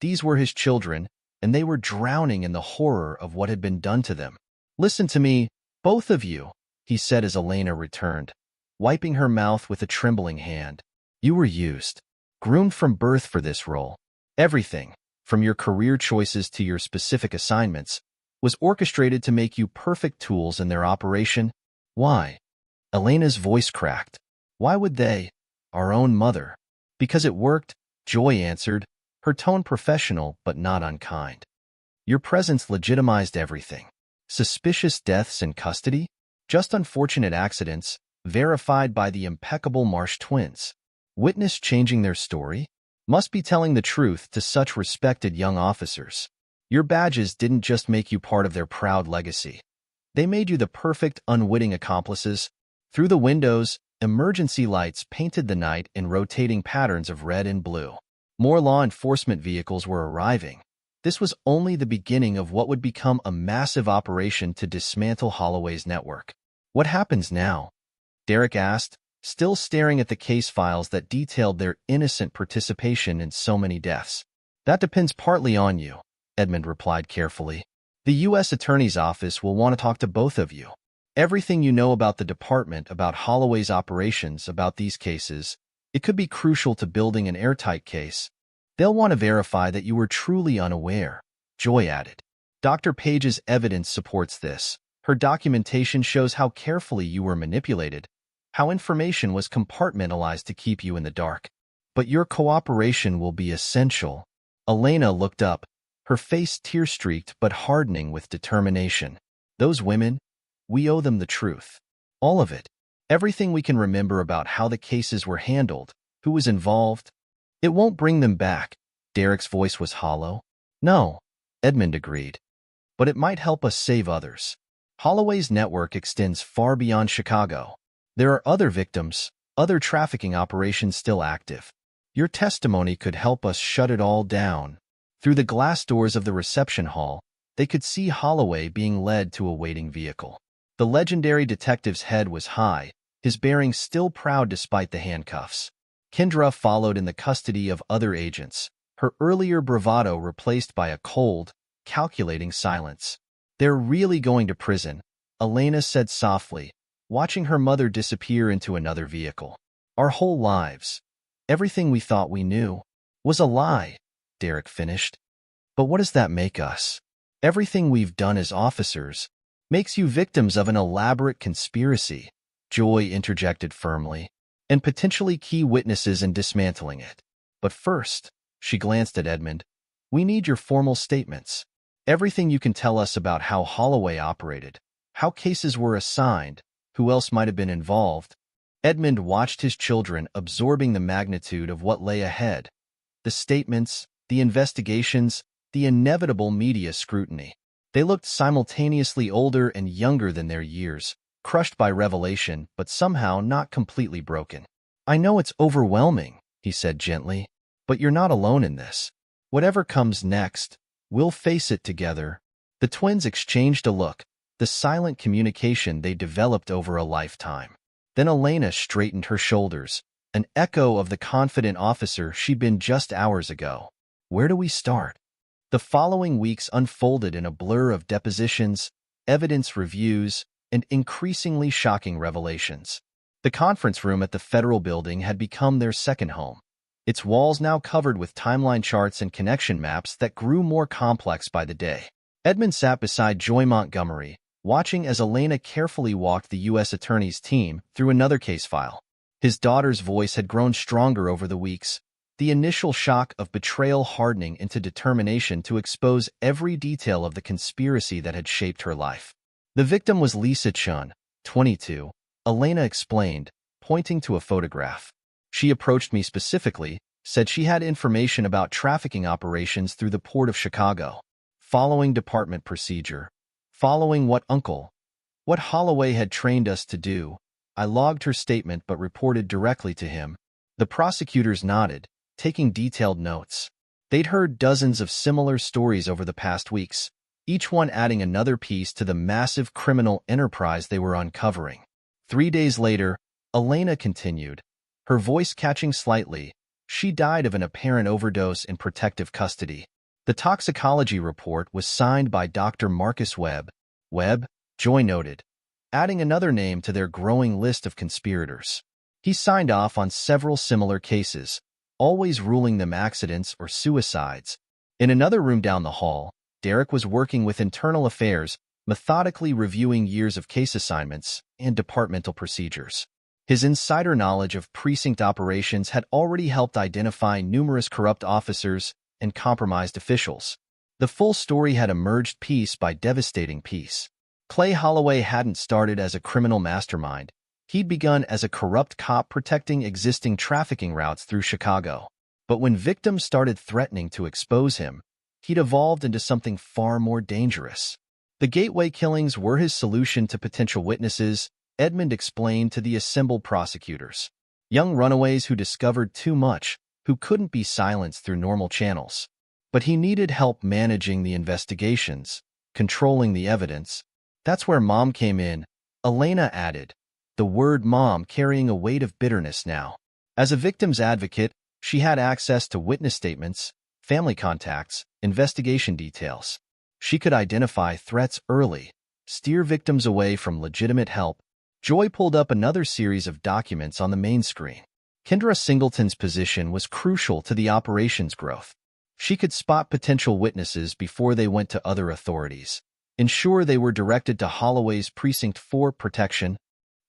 These were his children, and they were drowning in the horror of what had been done to them. Listen to me, both of you, he said as Elena returned, wiping her mouth with a trembling hand. You were used, groomed from birth for this role. Everything, from your career choices to your specific assignments, was orchestrated to make you perfect tools in their operation. Why? Elena's voice cracked. Why would they? Our own mother. Because it worked, Joy answered, her tone professional but not unkind. Your presence legitimized everything. Suspicious deaths in custody? Just unfortunate accidents, verified by the impeccable Marsh twins. Witness changing their story? Must be telling the truth to such respected young officers. Your badges didn't just make you part of their proud legacy. They made you the perfect unwitting accomplices. Through the windows, emergency lights painted the night in rotating patterns of red and blue. More law enforcement vehicles were arriving. This was only the beginning of what would become a massive operation to dismantle Holloway's network. What happens now? Derek asked, still staring at the case files that detailed their innocent participation in so many deaths. That depends partly on you, Edmund replied carefully. The U.S. Attorney's Office will want to talk to both of you. Everything you know about the department, about Holloway's operations, about these cases, it could be crucial to building an airtight case. They'll want to verify that you were truly unaware, Joy added. Dr. Page's evidence supports this. Her documentation shows how carefully you were manipulated, how information was compartmentalized to keep you in the dark. But your cooperation will be essential. Elena looked up, her face tear-streaked but hardening with determination. Those women, we owe them the truth. All of it. Everything we can remember about how the cases were handled, who was involved. It won't bring them back. Derek's voice was hollow. No, Edmund agreed. But it might help us save others. Holloway's network extends far beyond Chicago. There are other victims, other trafficking operations still active. Your testimony could help us shut it all down. Through the glass doors of the reception hall, they could see Holloway being led to a waiting vehicle. The legendary detective's head was high, his bearing still proud despite the handcuffs. Kendra followed in the custody of other agents, her earlier bravado replaced by a cold, calculating silence. They're really going to prison, Elena said softly, watching her mother disappear into another vehicle. Our whole lives, everything we thought we knew, was a lie, Derek finished. But what does that make us? Everything we've done as officers makes you victims of an elaborate conspiracy, Joy interjected firmly, and potentially key witnesses in dismantling it. But first, she glanced at Edmund, we need your formal statements. Everything you can tell us about how Holloway operated, how cases were assigned, who else might have been involved. Edmund watched his children absorbing the magnitude of what lay ahead. The statements, the investigations, the inevitable media scrutiny. They looked simultaneously older and younger than their years, crushed by revelation, but somehow not completely broken. I know it's overwhelming, he said gently, but you're not alone in this. Whatever comes next, we'll face it together. The twins exchanged a look, the silent communication they developed over a lifetime. Then Elena straightened her shoulders, an echo of the confident officer she'd been just hours ago. Where do we start? The following weeks unfolded in a blur of depositions, evidence reviews, and increasingly shocking revelations. The conference room at the federal building had become their second home, its walls now covered with timeline charts and connection maps that grew more complex by the day. Edmund sat beside Joy Montgomery, watching as Elena carefully walked the U.S. Attorney's team through another case file. His daughter's voice had grown stronger over the weeks, the initial shock of betrayal hardening into determination to expose every detail of the conspiracy that had shaped her life. The victim was Lisa Chun, 22, Elena explained, pointing to a photograph. She approached me specifically, said she had information about trafficking operations through the Port of Chicago. Following department procedure, following what Holloway had trained us to do, I logged her statement but reported directly to him. The prosecutors nodded, taking detailed notes. They'd heard dozens of similar stories over the past weeks, each one adding another piece to the massive criminal enterprise they were uncovering. 3 days later, Elena continued, her voice catching slightly. She died of an apparent overdose in protective custody. The toxicology report was signed by Dr. Marcus Webb. Webb, Joy noted, adding another name to their growing list of conspirators. He signed off on several similar cases, always ruling them accidents or suicides. In another room down the hall, Derek was working with internal affairs, methodically reviewing years of case assignments and departmental procedures. His insider knowledge of precinct operations had already helped identify numerous corrupt officers and compromised officials. The full story had emerged piece by devastating piece. Clay Holloway hadn't started as a criminal mastermind. He'd begun as a corrupt cop protecting existing trafficking routes through Chicago. But when victims started threatening to expose him, he'd evolved into something far more dangerous. The Gateway killings were his solution to potential witnesses, Edmund explained to the assembled prosecutors. Young runaways who discovered too much, who couldn't be silenced through normal channels. But he needed help managing the investigations, controlling the evidence. That's where Mom came in, Elena added, the word mom carrying a weight of bitterness now. As a victim's advocate, she had access to witness statements, family contacts, investigation details. She could identify threats early, steer victims away from legitimate help. Joy pulled up another series of documents on the main screen. Kendra Singleton's position was crucial to the operation's growth. She could spot potential witnesses before they went to other authorities, ensure they were directed to Holloway's Precinct 4 protection,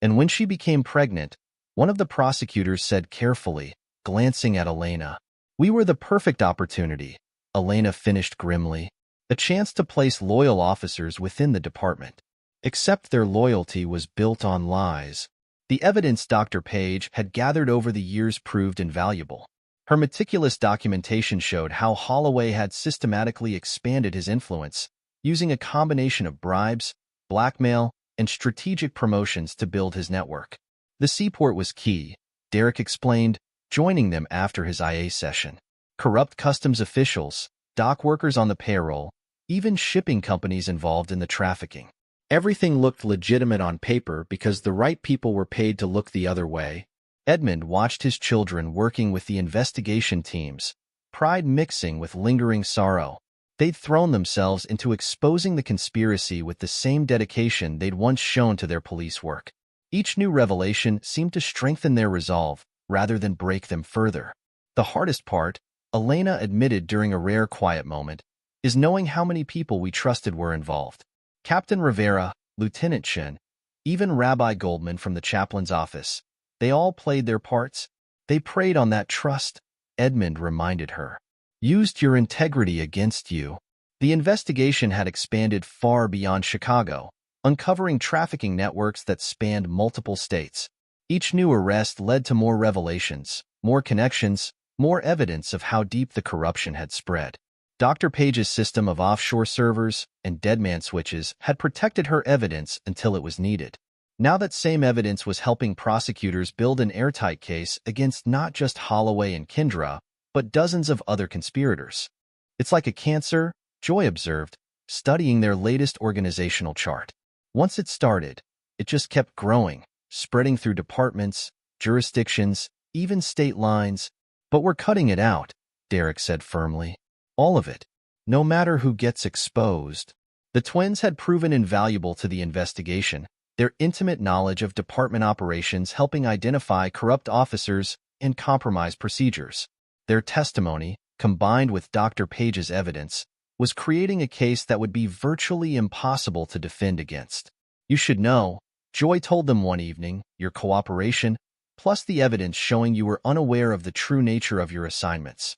and when she became pregnant, one of the prosecutors said carefully, glancing at Elena, "We were the perfect opportunity," Elena finished grimly, a chance to place loyal officers within the department. Except their loyalty was built on lies. The evidence Dr. Page had gathered over the years proved invaluable. Her meticulous documentation showed how Holloway had systematically expanded his influence, using a combination of bribes, blackmail, and strategic promotions to build his network. The seaport was key, Derek explained, joining them after his IA session. Corrupt customs officials, dock workers on the payroll, even shipping companies involved in the trafficking. Everything looked legitimate on paper because the right people were paid to look the other way. Edmund watched his children working with the investigation teams, pride mixing with lingering sorrow. They'd thrown themselves into exposing the conspiracy with the same dedication they'd once shown to their police work. Each new revelation seemed to strengthen their resolve, rather than break them further. The hardest part, Elena admitted during a rare quiet moment, is knowing how many people we trusted were involved. Captain Rivera, Lieutenant Chen, even Rabbi Goldman from the chaplain's office. They all played their parts. They preyed on that trust, Edmund reminded her. Used your integrity against you. The investigation had expanded far beyond Chicago, uncovering trafficking networks that spanned multiple states. Each new arrest led to more revelations, more connections, more evidence of how deep the corruption had spread. Dr. Page's system of offshore servers and deadman switches had protected her evidence until it was needed. Now that same evidence was helping prosecutors build an airtight case against not just Holloway and Kendra, but dozens of other conspirators. It's like a cancer, Joy observed, studying their latest organizational chart. Once it started, it just kept growing, spreading through departments, jurisdictions, even state lines. But we're cutting it out, Derek said firmly. All of it. No matter who gets exposed. The twins had proven invaluable to the investigation, their intimate knowledge of department operations helping identify corrupt officers and compromise procedures. Their testimony, combined with Dr. Page's evidence, was creating a case that would be virtually impossible to defend against. You should know, Joy told them one evening, your cooperation, plus the evidence showing you were unaware of the true nature of your assignments.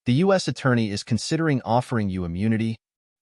The U.S. attorney is considering offering you immunity.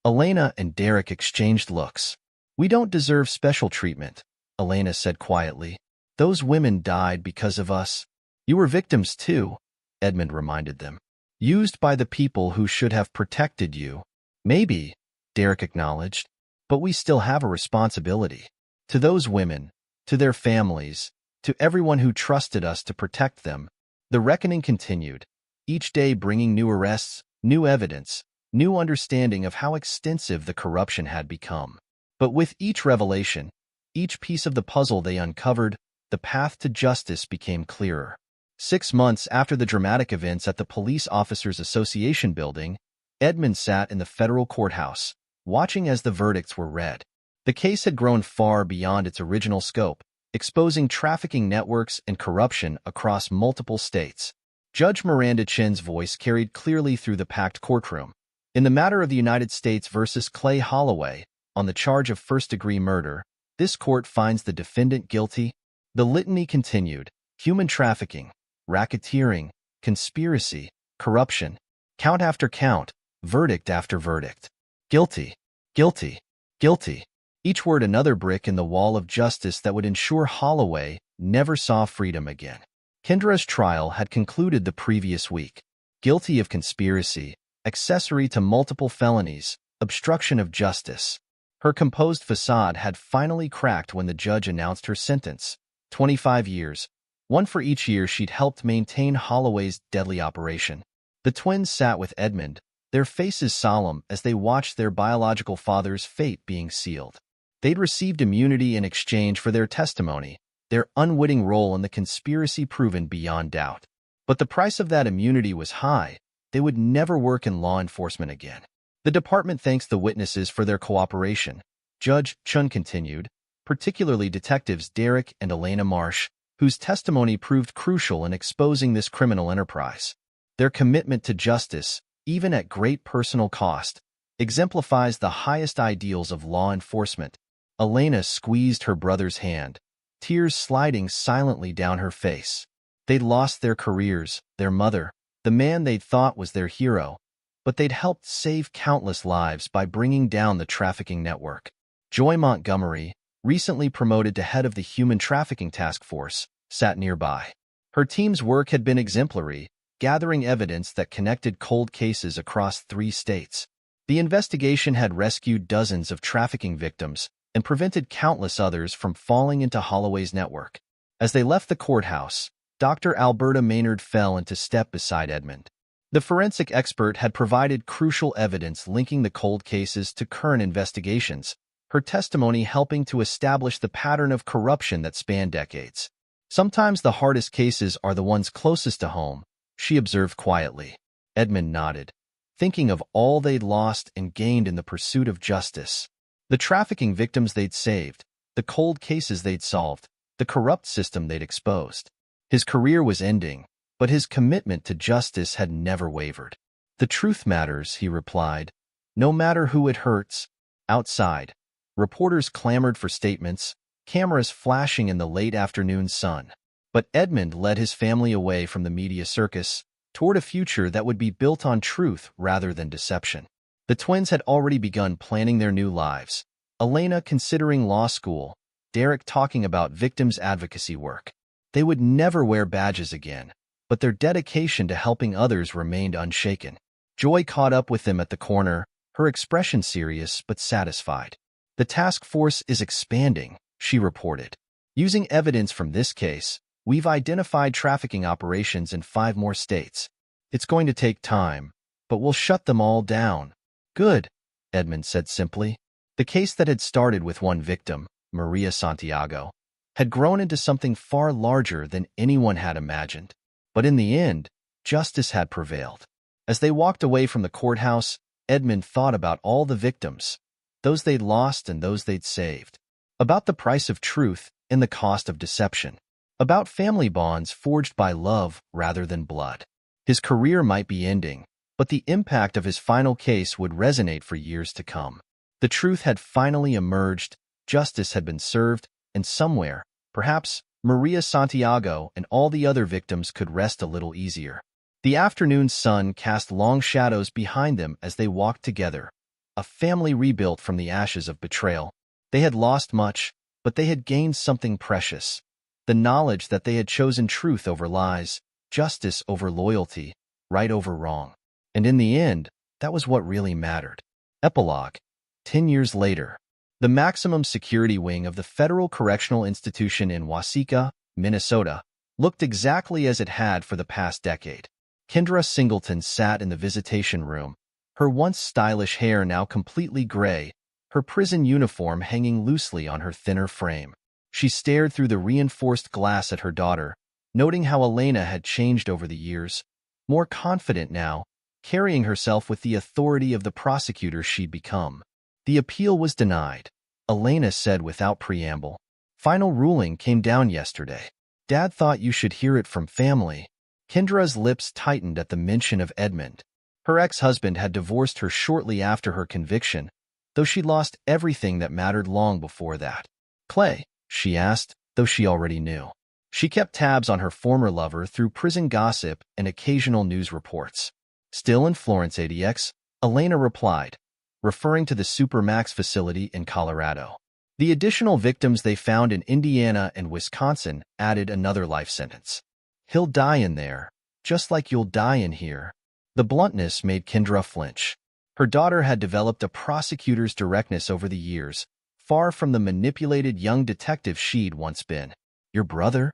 Elena and Derek exchanged looks. We don't deserve special treatment, Elena said quietly. Those women died because of us. You were victims too, Edmund reminded them. Used by the people who should have protected you. Maybe, Derek acknowledged, but we still have a responsibility. To those women, to their families, to everyone who trusted us to protect them. The reckoning continued, each day bringing new arrests, new evidence, new understanding of how extensive the corruption had become. But with each revelation, each piece of the puzzle they uncovered, the path to justice became clearer. 6 months after the dramatic events at the Police Officers Association building, Edmund sat in the federal courthouse, watching as the verdicts were read. The case had grown far beyond its original scope, exposing trafficking networks and corruption across multiple states. Judge Miranda Chen's voice carried clearly through the packed courtroom. In the matter of the United States versus Clay Holloway, on the charge of first-degree murder, this court finds the defendant guilty. The litany continued: human trafficking, racketeering, conspiracy, corruption, count after count, verdict after verdict. Guilty, guilty, guilty. Each word another brick in the wall of justice that would ensure Holloway never saw freedom again. Kendra's trial had concluded the previous week. Guilty of conspiracy, accessory to multiple felonies, obstruction of justice. Her composed facade had finally cracked when the judge announced her sentence: 25 years, one for each year she'd helped maintain Holloway's deadly operation. The twins sat with Edmund, their faces solemn as they watched their biological father's fate being sealed. They'd received immunity in exchange for their testimony, their unwitting role in the conspiracy proven beyond doubt. But the price of that immunity was high. They would never work in law enforcement again. The department thanks the witnesses for their cooperation, Judge Chun continued, particularly Detectives Derek and Elena Marsh, whose testimony proved crucial in exposing this criminal enterprise. Their commitment to justice, even at great personal cost, exemplifies the highest ideals of law enforcement. Elena squeezed her brother's hand, tears sliding silently down her face. They'd lost their careers, their mother, the man they'd thought was their hero, but they'd helped save countless lives by bringing down the trafficking network. Joy Montgomery, recently promoted to head of the Human Trafficking Task Force, sat nearby. Her team's work had been exemplary, gathering evidence that connected cold cases across 3 states. The investigation had rescued dozens of trafficking victims and prevented countless others from falling into Holloway's network. As they left the courthouse, Dr. Alberta Maynard fell into step beside Edmund. The forensic expert had provided crucial evidence linking the cold cases to current investigations, her testimony helping to establish the pattern of corruption that spanned decades. Sometimes the hardest cases are the ones closest to home, she observed quietly. Edmund nodded, thinking of all they'd lost and gained in the pursuit of justice. The trafficking victims they'd saved, the cold cases they'd solved, the corrupt system they'd exposed. His career was ending, but his commitment to justice had never wavered. The truth matters, he replied, no matter who it hurts. Outside, reporters clamored for statements, cameras flashing in the late afternoon sun. But Edmund led his family away from the media circus, toward a future that would be built on truth rather than deception. The twins had already begun planning their new lives, Elena considering law school, Derek talking about victims' advocacy work. They would never wear badges again, but their dedication to helping others remained unshaken. Joy caught up with them at the corner, her expression serious but satisfied. The task force is expanding, she reported. Using evidence from this case, we've identified trafficking operations in 5 more states. It's going to take time, but we'll shut them all down. Good, Edmund said simply. The case that had started with one victim, Maria Santiago, had grown into something far larger than anyone had imagined. But in the end, justice had prevailed. As they walked away from the courthouse, Edmund thought about all the victims, those they'd lost and those they'd saved. about the price of truth and the cost of deception, about family bonds forged by love rather than blood. His career might be ending, but the impact of his final case would resonate for years to come. The truth had finally emerged, justice had been served, and somewhere, perhaps, Maria Santiago and all the other victims could rest a little easier. The afternoon sun cast long shadows behind them as they walked together, a family rebuilt from the ashes of betrayal. They had lost much, but they had gained something precious, the knowledge that they had chosen truth over lies, justice over loyalty, right over wrong. And in the end, that was what really mattered. Epilogue. 10 years later, the maximum security wing of the Federal Correctional Institution in Waseca, Minnesota, looked exactly as it had for the past decade. Kendra Singleton sat in the visitation room, her once stylish hair now completely gray, her prison uniform hanging loosely on her thinner frame. She stared through the reinforced glass at her daughter, noting how Elena had changed over the years, more confident now, carrying herself with the authority of the prosecutor she'd become. The appeal was denied, Elena said without preamble. Final ruling came down yesterday. Dad thought you should hear it from family. Kendra's lips tightened at the mention of Edmund. Her ex-husband had divorced her shortly after her conviction, though she'd lost everything that mattered long before that. Clay, she asked, though she already knew. She kept tabs on her former lover through prison gossip and occasional news reports. Still in Florence ADX, Elena replied, referring to the Supermax facility in Colorado. The additional victims they found in Indiana and Wisconsin added another life sentence. He'll die in there, just like you'll die in here. The bluntness made Kendra flinch. Her daughter had developed a prosecutor's directness over the years, far from the manipulated young detective she'd once been. Your brother?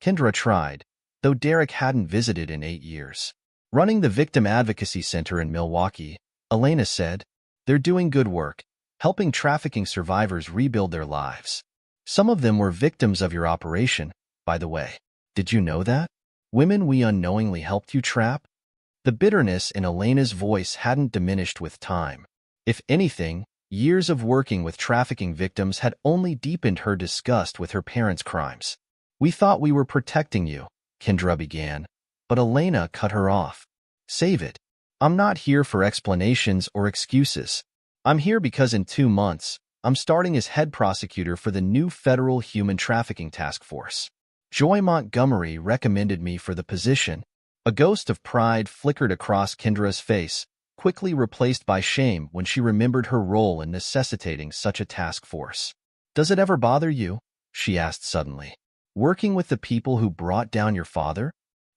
Kendra tried, though Derek hadn't visited in 8 years. Running the Victim Advocacy Center in Milwaukee, Elena said, they're doing good work, helping trafficking survivors rebuild their lives. Some of them were victims of your operation, by the way. Did you know that? Women we unknowingly helped you trap? The bitterness in Elena's voice hadn't diminished with time. If anything, years of working with trafficking victims had only deepened her disgust with her parents' crimes. We thought we were protecting you, Kendra began, but Elena cut her off. Save it. I'm not here for explanations or excuses. I'm here because in 2 months, I'm starting as head prosecutor for the new Federal Human Trafficking Task Force. Joy Montgomery recommended me for the position. A ghost of pride flickered across Kendra's face, quickly replaced by shame when she remembered her role in necessitating such a task force. Does it ever bother you? She asked suddenly. Working with the people who brought down your father?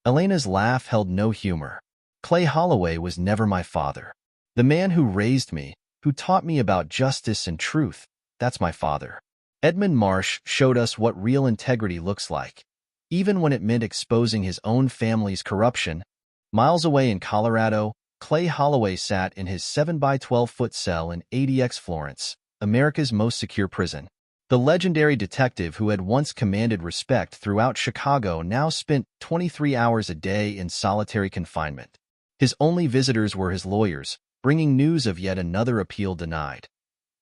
Elena's laugh held no humor. Clay Holloway was never my father. The man who raised me, who taught me about justice and truth, that's my father. Edmund Marsh showed us what real integrity looks like, even when it meant exposing his own family's corruption. Miles away in Colorado, Clay Holloway sat in his 7-by-12-foot cell in ADX Florence, America's most secure prison. The legendary detective who had once commanded respect throughout Chicago now spent 23 hours a day in solitary confinement. His only visitors were his lawyers, bringing news of yet another appeal denied.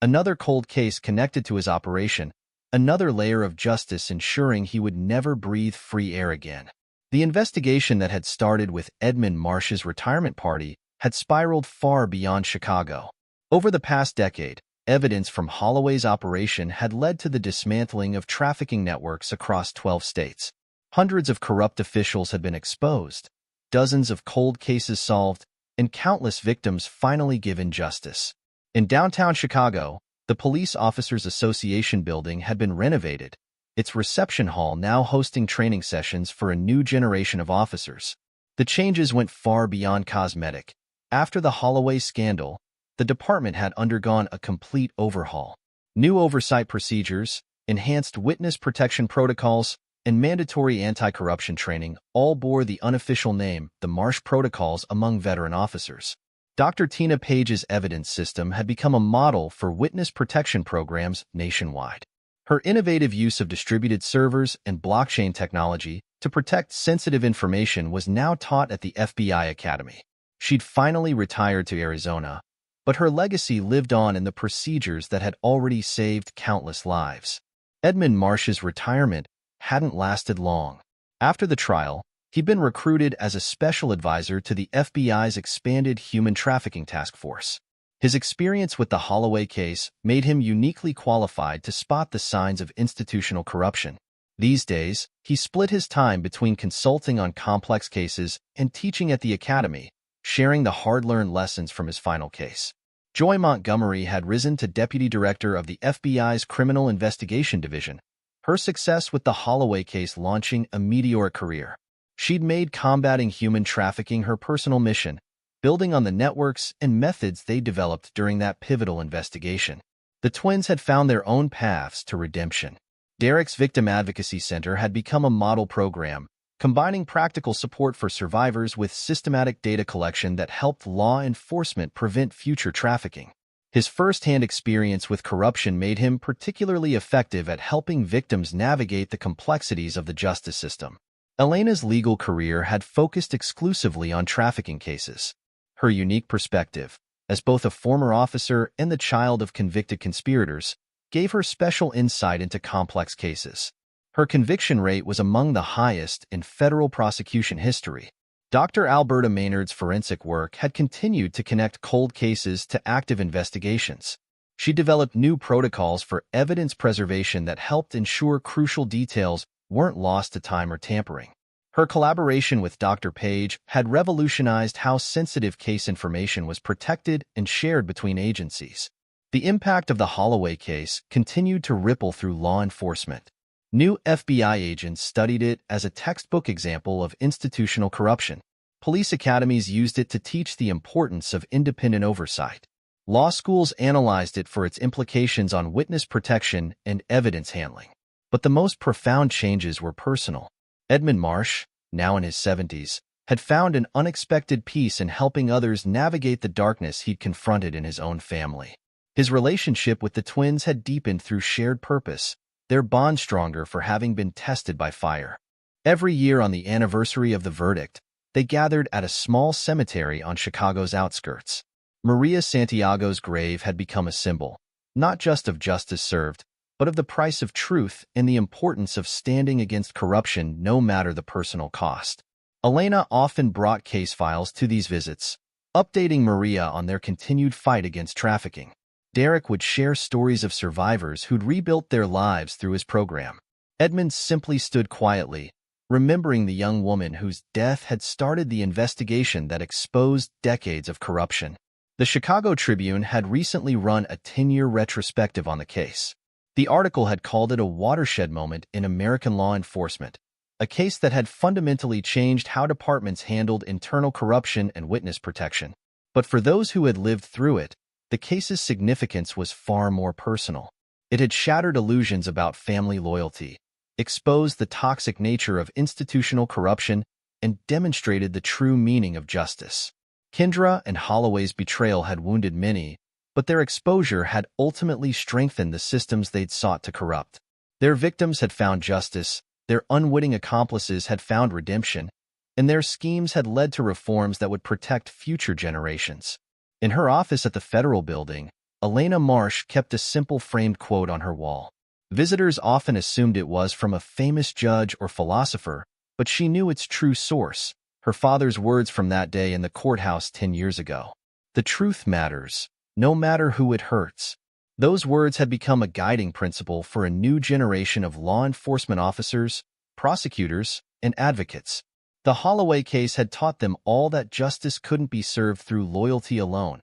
Another cold case connected to his operation, another layer of justice ensuring he would never breathe free air again. The investigation that had started with Edmund Marsh's retirement party had spiraled far beyond Chicago. Over the past decade, evidence from Holloway's operation had led to the dismantling of trafficking networks across 12 states. Hundreds of corrupt officials had been exposed, dozens of cold cases solved, and countless victims finally given justice. In downtown Chicago, the Police Officers Association building had been renovated, its reception hall now hosting training sessions for a new generation of officers. The changes went far beyond cosmetic. After the Holloway scandal, the department had undergone a complete overhaul. New oversight procedures, enhanced witness protection protocols, and mandatory anti-corruption training all bore the unofficial name, the Marsh Protocols, among veteran officers. Dr. Tina Page's evidence system had become a model for witness protection programs nationwide. Her innovative use of distributed servers and blockchain technology to protect sensitive information was now taught at the FBI Academy. She'd finally retired to Arizona, but her legacy lived on in the procedures that had already saved countless lives. Edmund Marsh's retirement hadn't lasted long. After the trial, he'd been recruited as a special advisor to the FBI's expanded human trafficking task force. His experience with the Holloway case made him uniquely qualified to spot the signs of institutional corruption. These days, he split his time between consulting on complex cases and teaching at the academy, sharing the hard-learned lessons from his final case. Joy Montgomery had risen to deputy director of the FBI's Criminal Investigation Division, her success with the Holloway case launching a meteoric career. She'd made combating human trafficking her personal mission, building on the networks and methods they developed during that pivotal investigation. The twins had found their own paths to redemption. Derek's Victim Advocacy Center had become a model program, combining practical support for survivors with systematic data collection that helped law enforcement prevent future trafficking. His first-hand experience with corruption made him particularly effective at helping victims navigate the complexities of the justice system. Elena's legal career had focused exclusively on trafficking cases. Her unique perspective, as both a former officer and the child of convicted conspirators, gave her special insight into complex cases. Her conviction rate was among the highest in federal prosecution history. Dr. Alberta Maynard's forensic work had continued to connect cold cases to active investigations. She developed new protocols for evidence preservation that helped ensure crucial details weren't lost to time or tampering. Her collaboration with Dr. Page had revolutionized how sensitive case information was protected and shared between agencies. The impact of the Holloway case continued to ripple through law enforcement. New FBI agents studied it as a textbook example of institutional corruption. Police academies used it to teach the importance of independent oversight. Law schools analyzed it for its implications on witness protection and evidence handling. But the most profound changes were personal. Edmund Marsh, now in his 70s, had found an unexpected peace in helping others navigate the darkness he'd confronted in his own family. His relationship with the twins had deepened through shared purpose, their bond stronger for having been tested by fire. Every year on the anniversary of the verdict, they gathered at a small cemetery on Chicago's outskirts. Maria Santiago's grave had become a symbol, not just of justice served, but of the price of truth and the importance of standing against corruption no matter the personal cost. Elena often brought case files to these visits, updating Maria on their continued fight against trafficking. Derek would share stories of survivors who'd rebuilt their lives through his program. Edmund simply stood quietly, remembering the young woman whose death had started the investigation that exposed decades of corruption. The Chicago Tribune had recently run a 10-year retrospective on the case. The article had called it a watershed moment in American law enforcement, a case that had fundamentally changed how departments handled internal corruption and witness protection. But for those who had lived through it, the case's significance was far more personal. It had shattered illusions about family loyalty, exposed the toxic nature of institutional corruption, and demonstrated the true meaning of justice. Kendra and Holloway's betrayal had wounded many, but their exposure had ultimately strengthened the systems they'd sought to corrupt. Their victims had found justice, their unwitting accomplices had found redemption, and their schemes had led to reforms that would protect future generations. In her office at the Federal Building, Elena Marsh kept a simple framed quote on her wall. Visitors often assumed it was from a famous judge or philosopher, but she knew its true source, her father's words from that day in the courthouse 10 years ago. The truth matters, no matter who it hurts. Those words had become a guiding principle for a new generation of law enforcement officers, prosecutors, and advocates. The Holloway case had taught them all that justice couldn't be served through loyalty alone.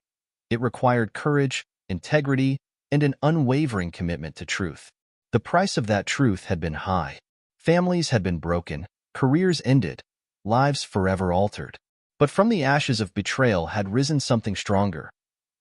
It required courage, integrity, and an unwavering commitment to truth. The price of that truth had been high. Families had been broken, careers ended, lives forever altered. But from the ashes of betrayal had risen something stronger,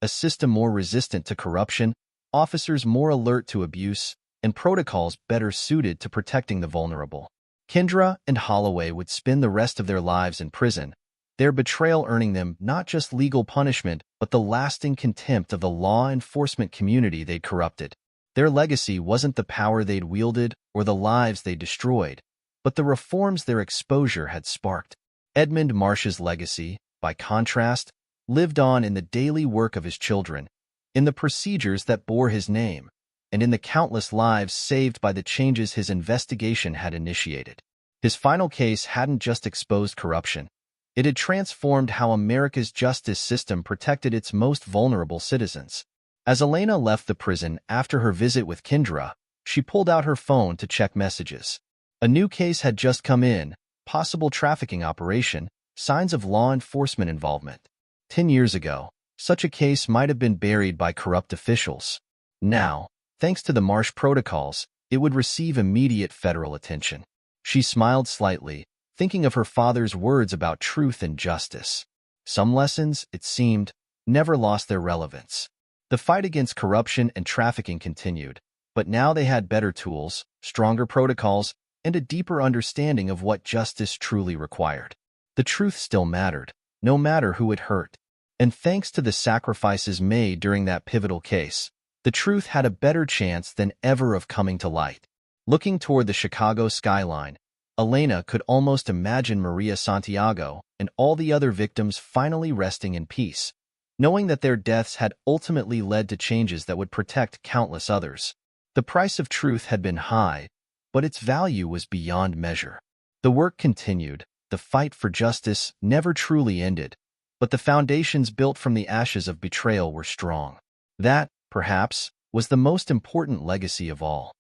a system more resistant to corruption, officers more alert to abuse, and protocols better suited to protecting the vulnerable. Kendra and Holloway would spend the rest of their lives in prison, their betrayal earning them not just legal punishment, but the lasting contempt of the law enforcement community they'd corrupted. Their legacy wasn't the power they'd wielded or the lives they destroyed, but the reforms their exposure had sparked. Edmund Marsh's legacy, by contrast, lived on in the daily work of his children, in the procedures that bore his name, and in the countless lives saved by the changes his investigation had initiated. His final case hadn't just exposed corruption. It had transformed how America's justice system protected its most vulnerable citizens. As Elena left the prison after her visit with Kendra, she pulled out her phone to check messages. A new case had just come in, possible trafficking operation, signs of law enforcement involvement. 10 years ago, such a case might have been buried by corrupt officials. Now, thanks to the Marsh protocols, it would receive immediate federal attention. She smiled slightly, thinking of her father's words about truth and justice. Some lessons, it seemed, never lost their relevance. The fight against corruption and trafficking continued, but now they had better tools, stronger protocols, and a deeper understanding of what justice truly required. The truth still mattered, no matter who it hurt. And thanks to the sacrifices made during that pivotal case, the truth had a better chance than ever of coming to light. Looking toward the Chicago skyline, Elena could almost imagine Maria Santiago and all the other victims finally resting in peace, knowing that their deaths had ultimately led to changes that would protect countless others. The price of truth had been high, but its value was beyond measure. The work continued, the fight for justice never truly ended, but the foundations built from the ashes of betrayal were strong. That, perhaps, was the most important legacy of all.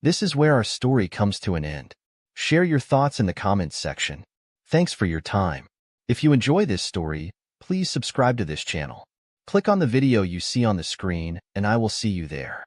This is where our story comes to an end. Share your thoughts in the comments section. Thanks for your time. If you enjoy this story, please subscribe to this channel. Click on the video you see on the screen, and I will see you there.